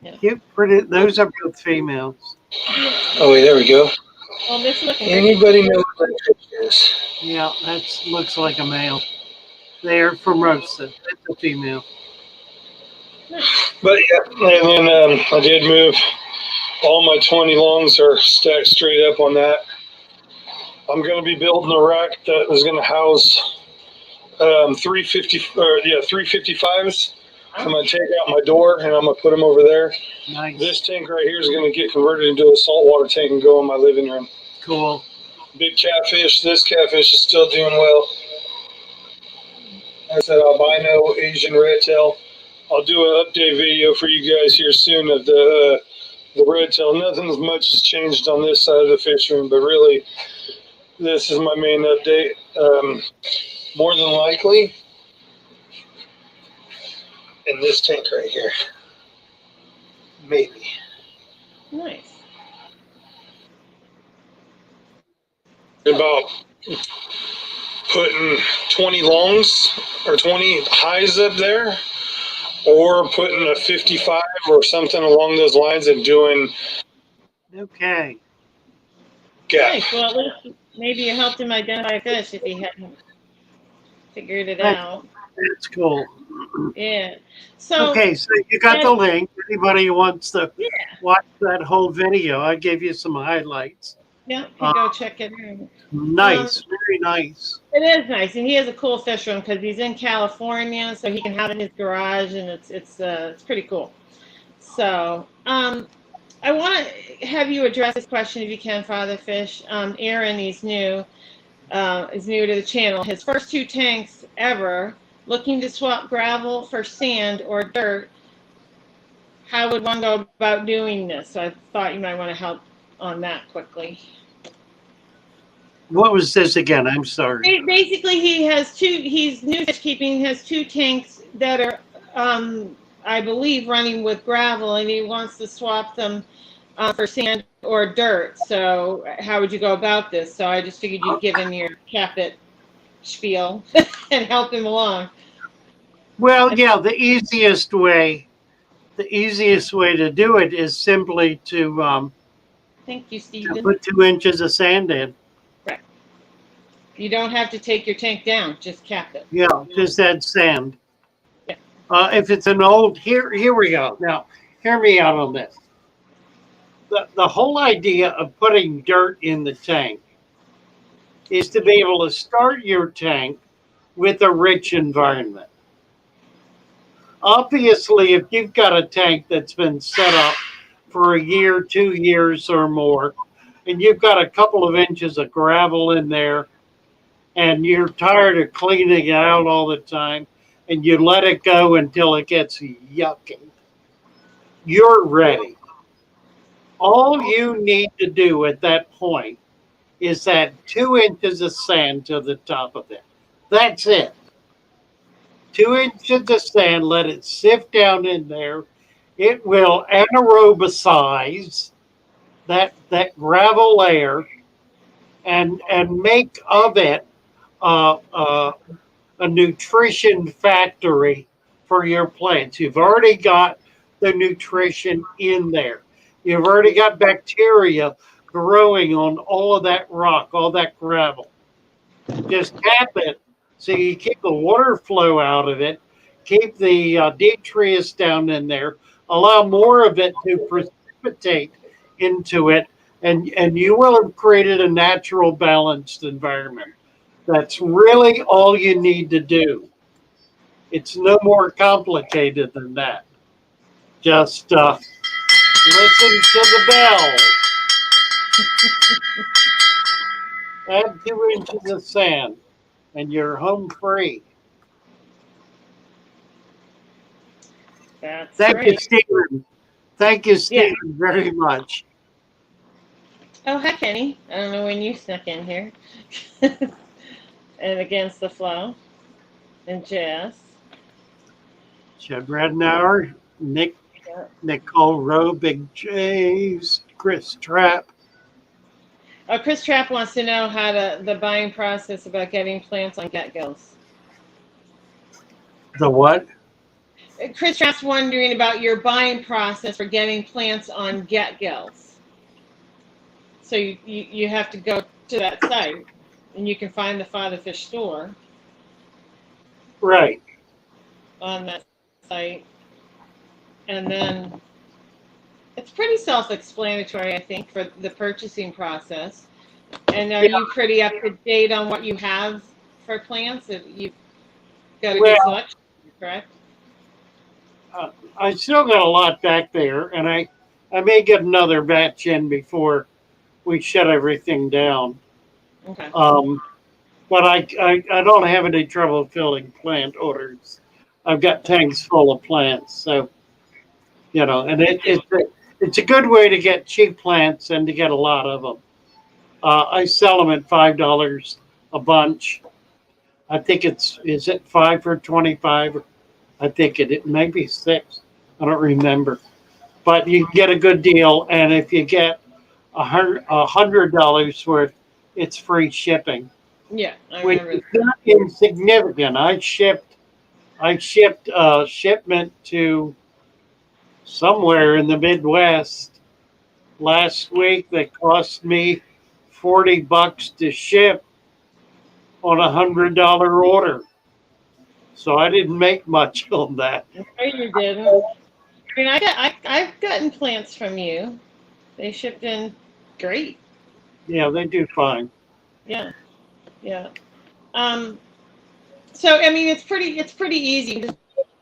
Yeah. Cute, pretty. Those are both females. Oh wait, there we go. Well, this looking Anybody know what that fish is? Yeah, that looks like a male. They're Formosa. That's a female. But yeah, and then I did move. All my 20 longs are stacked straight up on that. I'm going to be building a rack that is going to house 355s. I'm going to take out my door and I'm going to put them over there. Nice. This tank right here is going to get converted into a saltwater tank and go in my living room. Cool. Big catfish. This catfish is still doing well. That's an albino Asian red tail. I'll do an update video for you guys here soon of the the red tail. Nothing much has changed on this side of the fish room, but really, this is my main update. More than likely, in this tank right here, maybe. Nice. About putting 20 longs or 20 highs up there, or putting a 55 or something along those lines and doing Okay. gap. Nice. Well, at least maybe you helped him identify fish if he hadn't figured it That's- out. That's cool. Yeah. So, Okay, so you got the link. Anybody who wants to yeah, watch that whole video, I gave you some highlights. yeah, you can go check it out. Nice, very nice. It is nice, and he has a cool fish room because he's in California, so he can have it in his garage, and it's pretty cool. So, I want to have you address this question if you can, Father Fish. Aaron, he's new, is new to the channel. His first 2 tanks ever, looking to swap gravel for sand or dirt. How would one go about doing this? So I thought you might want to help on that quickly. What was this again? I'm sorry. Basically, he's new fish keeping, has 2 tanks that are, I believe, running with gravel, and he wants to swap them for sand or dirt. So how would you go about this? So I just figured you'd give him your Capit spiel and help him along. Well, yeah, the easiest way to do it is simply to Thank you, Stephen. put 2 inches of sand in. Right. You don't have to take your tank down, just cap it. Yeah, just add sand. Yeah. If it's an old, here we go. Now, hear me out on this. The whole idea of putting dirt in the tank is to be able to start your tank with a rich environment. Obviously, if you've got a tank that's been set up for a year, 2 years or more, and you've got a couple of inches of gravel in there, and you're tired of cleaning it out all the time, and you let it go until it gets yucky, you're ready. All you need to do at that point is add 2 inches of sand to the top of it. That's it. 2 inches of sand, let it sift down in there. It will anaerobize that gravel layer and make of it a nutrition factory for your plants. You've already got the nutrition in there. You've already got bacteria growing on all of that rock, all that gravel. Just cap it so you keep the water flow out of it, keep the detritus down in there, allow more of it to precipitate into it, and you will have created a natural balanced environment. That's really all you need to do. It's no more complicated than that. Just listen to the bell. Add 2 inches of sand, and you're home free. That's Thank you, right. Stephen. Thank you, Stephen, very much. Oh, hi, Kenny. I don't know when you snuck in here. And Against the Flow. And Jess. Chad Radnauer, Nick, Yeah. Nicole Rowe, Big J's, Chris Trapp. Chris Trapp wants to know how the buying process about getting plants on Get Gills. The what? Chris Trapp's wondering about your buying process for getting plants on Get Gills. So you have to go to that site, and you can find the Father Fish store Right. on that site. And then it's pretty self-explanatory, I think, for the purchasing process. And are you pretty up to date on what you have for plants? If you've got a good selection, correct? I still got a lot back there, and I may get another batch in before we shut everything down. Okay. But I don't have any trouble filling plant orders. I've got tanks full of plants, so and It's a good way to get cheap plants and to get a lot of them. I sell them at $5 a bunch. I think is it 5 for 25? I think it may be 6. I don't remember. But you can get a good deal, and if you get $100 worth, it's free shipping. Yeah, I Which remember. is not insignificant. I shipped a shipment to somewhere in the Midwest last week that cost me $40 to ship on $100 order. So I didn't make much on that. No, you didn't. I mean, I've gotten plants from you. They shipped in great. Yeah, they do fine. Yeah, yeah. So I mean, it's pretty easy. You just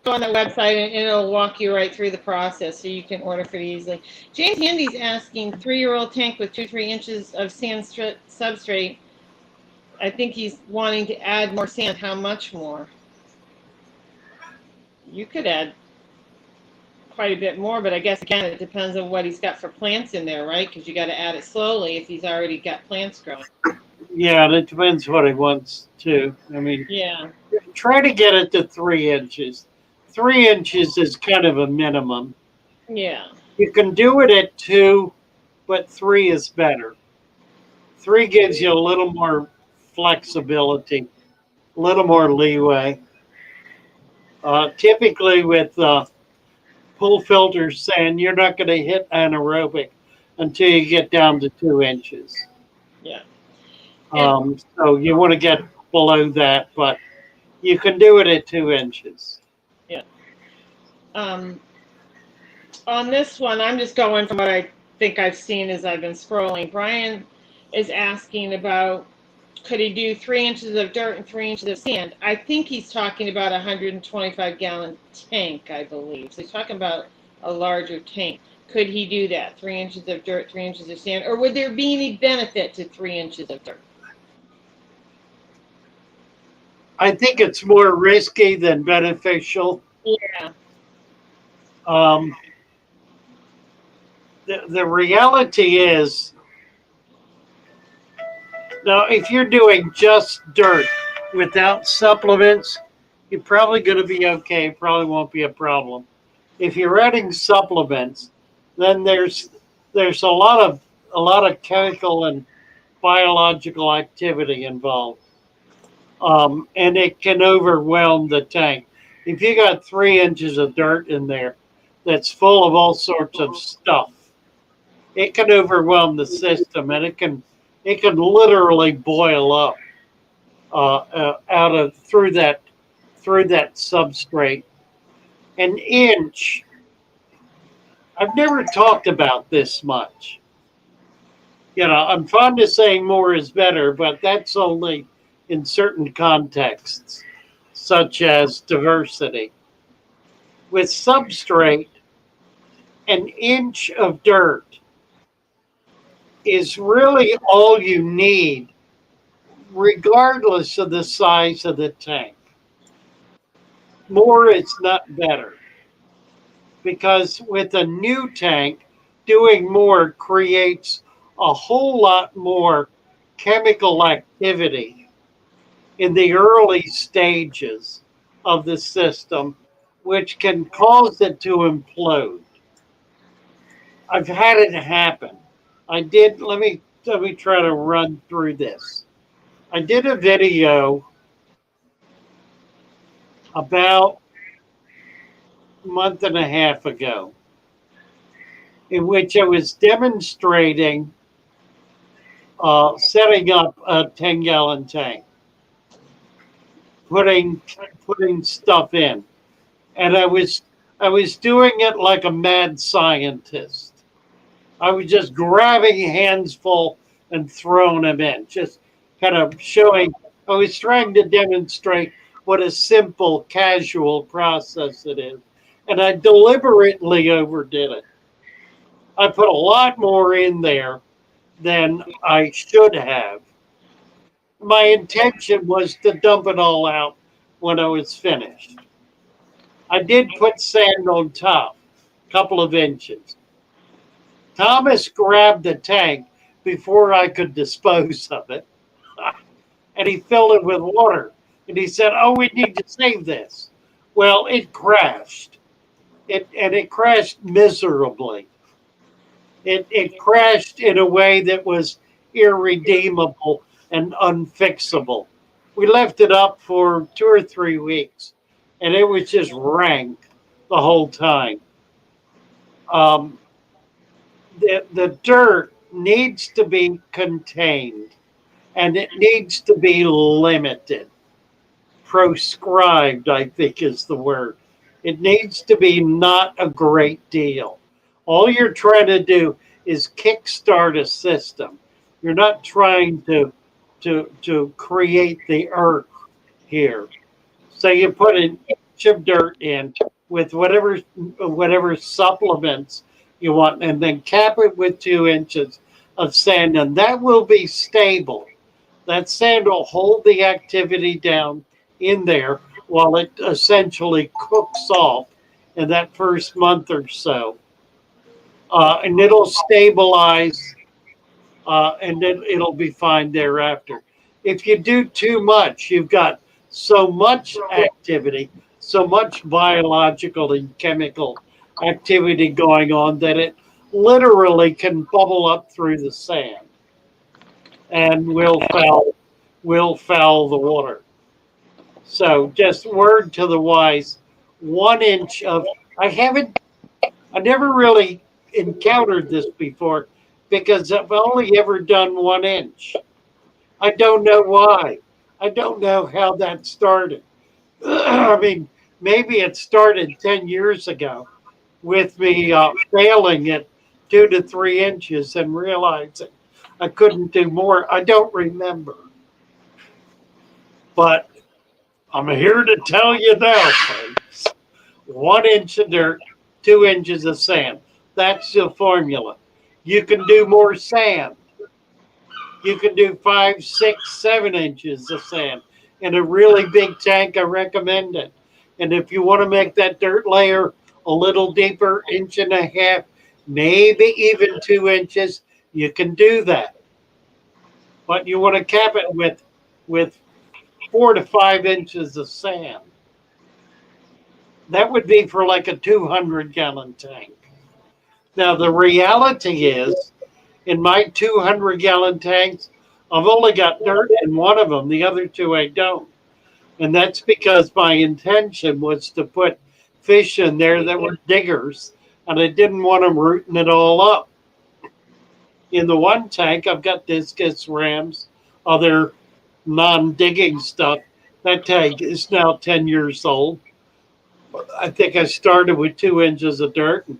go on the website and it'll walk you right through the process, so you can order pretty easily. James Handy's asking 3-year-old tank with 2-3 inches of sand substrate. I think he's wanting to add more sand. How much more? You could add quite a bit more, but I guess again it depends on what he's got for plants in there, right? Because you got to add it slowly if he's already got plants growing. Yeah, and it depends what he wants to. I mean, Yeah. try to get it to 3 inches. 3 inches is kind of a minimum. Yeah. You can do it at 2, but 3 is better. 3 gives you a little more flexibility, a little more leeway. Typically with pool filter sand, you're not going to hit anaerobic until you get down to 2 inches. Yeah. So you want to get below that, but you can do it at 2 inches. Yeah. On this one, I'm just going from what I think I've seen as I've been scrolling. Brian is asking about, could he do 3 inches of dirt and 3 inches of sand? I think he's talking about a 125-gallon tank, I believe. So he's talking about a larger tank. Could he do that? 3 inches of dirt, 3 inches of sand? Or would there be any benefit to 3 inches of dirt? I think it's more risky than beneficial. Yeah. The reality is, now if you're doing just dirt without supplements, you're probably going to be okay. Probably won't be a problem. If you're adding supplements, then there's a lot of chemical and biological activity involved, and it can overwhelm the tank. If you got 3 inches of dirt in there that's full of all sorts of stuff, it can overwhelm the system, and it can literally boil up through that substrate. An inch. I've never talked about this much. You know, I'm fond of saying more is better, but that's only in certain contexts, such as diversity. With substrate, an inch of dirt is really all you need, regardless of the size of the tank. More is not better, because with a new tank, doing more creates a whole lot more chemical activity in the early stages of the system, which can cause it to implode. I've had it happen. Let me try to run through this. I did a video about a month and a half ago in which I was demonstrating setting up a 10-gallon tank, putting stuff in, and I was doing it like a mad scientist. I was just grabbing hands full and throwing them in, just kind of showing. I was trying to demonstrate what a simple, casual process it is, and I deliberately overdid it. I put a lot more in there than I should have. My intention was to dump it all out when I was finished. I did put sand on top, a couple of inches. Thomas grabbed the tank before I could dispose of it, and he filled it with water. And he said, "Oh, we need to save this." Well, it crashed. It crashed miserably. It crashed in a way that was irredeemable and unfixable. We left it up for 2 or 3 weeks, and it was just rank the whole time. Um, the dirt needs to be contained, and it needs to be limited. Proscribed, I think is the word. It needs to be not a great deal. All you're trying to do is kickstart a system. You're not trying to create the earth here. So you put an inch of dirt in with whatever supplements you want, and then cap it with 2 inches of sand, and that will be stable. That sand will hold the activity down in there while it essentially cooks off in that first month or so. And it'll stabilize, and then it'll be fine thereafter. If you do too much, you've got so much activity, so much biological and chemical activity going on that it literally can bubble up through the sand and will foul the water. So just word to the wise, 1 inch of, I never really encountered this before because I've only ever done 1 inch. I don't know why. I don't know how that started. I mean, maybe it started 10 years ago with me failing at 2 to 3 inches and realizing I couldn't do more. I don't remember. But I'm here to tell you now, folks. 1 inch of dirt, 2 inches of sand. That's the formula. You can do more sand. You can do 5, 6, 7 inches of sand. In a really big tank, I recommend it. And if you want to make that dirt layer a little deeper, 1.5 inches, maybe even 2 inches, you can do that. But you want to cap it with 4 to 5 inches of sand. That would be for like a 200-gallon tank. Now, the reality is, in my 200-gallon tanks, I've only got dirt in one of them. The other two I don't. And that's because my intention was to put fish in there that were diggers, and I didn't want them rooting it all up. In the one tank, I've got Discus, rams, other non-digging stuff. That tank is now 10 years old. I think I started with 2 inches of dirt and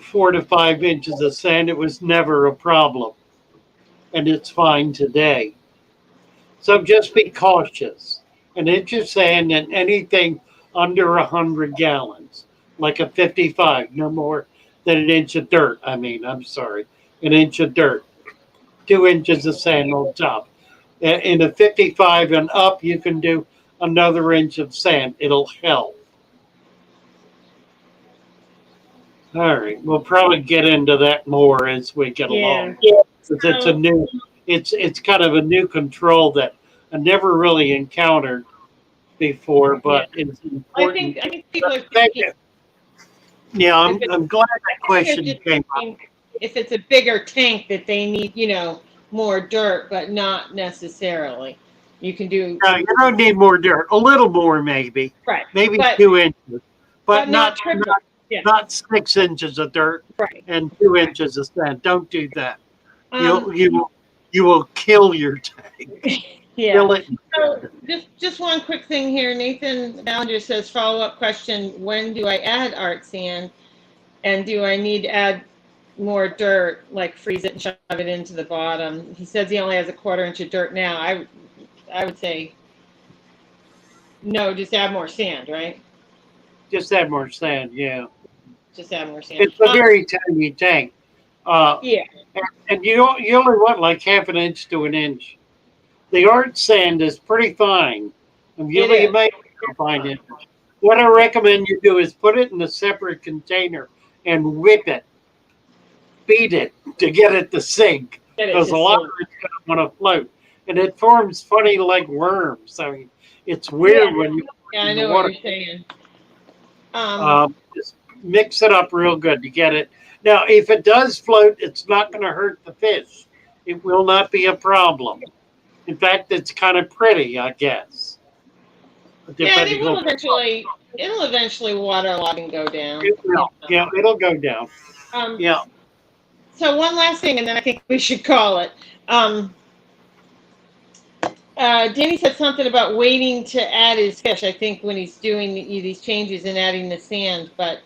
4 to 5 inches of sand. It was never a problem. And it's fine today. So just be cautious. An inch of sand and anything under 100 gallons, like a 55, no more than an inch of dirt. An inch of dirt, 2 inches of sand on top. In a 55 and up, you can do another inch of sand. It'll help. All right, we'll probably get into that more as we get along. It's kind of a new control that I never really encountered before, but it's important. I think people are Thank you. Yeah, I'm glad that question came up. If it's a bigger tank that they need, more dirt, but not necessarily. You can do. No, you don't need more dirt. A little more, maybe. Right. Maybe 2 inches, but not triple. Not 6 inches of dirt and 2 inches of sand. Don't do that. You will kill your tank. Kill it. So just one quick thing here. Nathan Ballinger says, follow-up question, when do I add art sand? And do I need to add more dirt, like freeze it and shove it into the bottom? He says he only has a 1/4 inch of dirt now. I would say no, just add more sand, right? Just add more sand, yeah. Just add more sand. It's a very tiny tank. And you only want like 1/2 inch to 1 inch. The art sand is pretty fine. You may find it. What I recommend you do is put it in a separate container and whip it. beat it to get it to sink Get it because to a lot sink. of it's going to want to float, and it forms funny like worms. I mean, it's weird Yeah. when you Yeah, I in the know water. what you're saying. Just mix it up real good to get it. Now, if it does float, it's not going to hurt the fish. It will not be a problem. In fact, it's kind of pretty, I guess. Yeah, and Depending on it'll eventually waterlog and go down. it will. Yeah, it'll go down. Um, Yeah. So one last thing, and then I think we should call it. Danny said something about waiting to add his fish. I think when he's doing these changes and adding the sand, but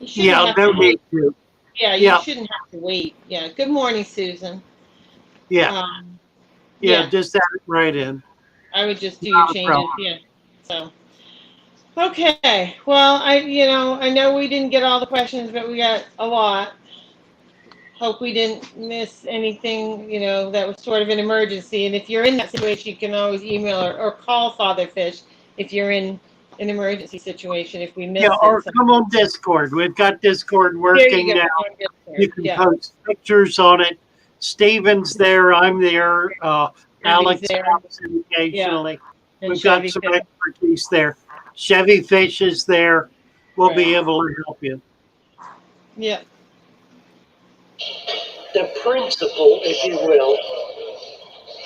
you shouldn't Yeah, have no to wait. need to. Yeah, you Yeah. shouldn't have to wait. Yeah. Good morning, Susan. Yeah. Yeah, Just add it right in. I would just do Not your a changes. problem. Yeah. So. Okay. Well, I know we didn't get all the questions, but we got a lot. Hope we didn't miss anything, that was sort of an emergency. And if you're in that situation, you can always email or call Father Fish if you're in an emergency situation. If we missed Yeah, or it, come on Discord. We've got Discord there you working go. now. On Discord. You can Yeah, post pictures on it. Steven's there. I'm there. Alex there. helps occasionally. And We've Chevy got some Fish. expertise there. Chevy Fish is there. We'll be able to help you. Yeah. The principle, if you will.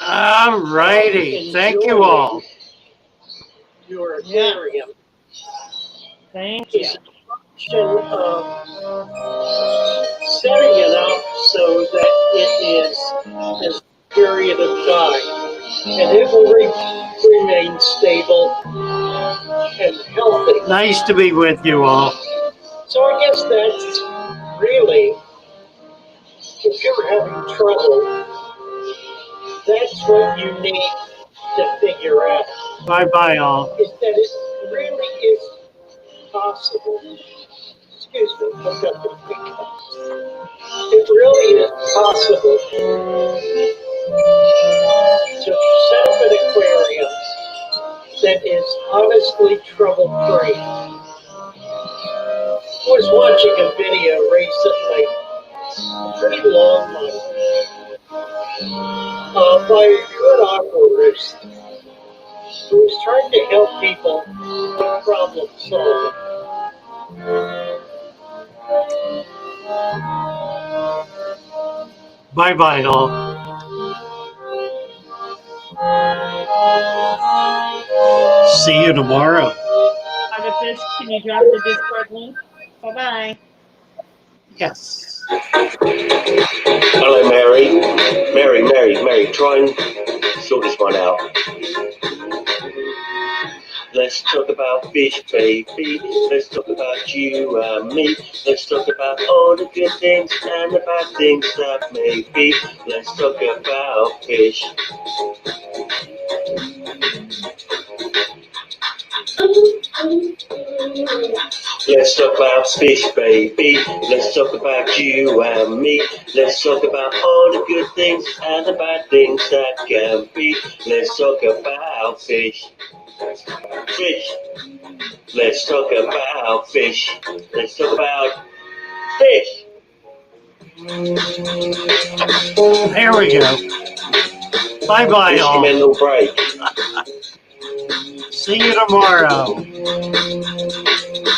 All righty. Thank you all. Your aquarium. Thank you. Setting it up so that it is this period of time, and it will remain stable and healthy. Nice to be with you all. So I guess that's really, if you're having trouble, that's what you need to figure out. Bye all. Is that it really is possible. Excuse me, I've got the hiccups. It really is possible to set up an aquarium that is honestly trouble-free. I was watching a video recently, a pretty long one, by a good aquarist who was trying to help people with problem solving. Bye all. See you tomorrow. Father Fish, can you drop the Discord link? Bye-bye. Yes. Hello, Mary. Mary, try and sort this one out. Let's talk about fish, baby. Let's talk about you and me. Let's talk about all the good things and the bad things that may be. Let's talk about fish. Let's talk about fish, baby. Let's talk about you and me. Let's talk about all the good things and the bad things that can be. Let's talk about fish. Fish. Let's talk about fish. Let's talk about fish. There we go. Bye all. Instrumental break. See you tomorrow.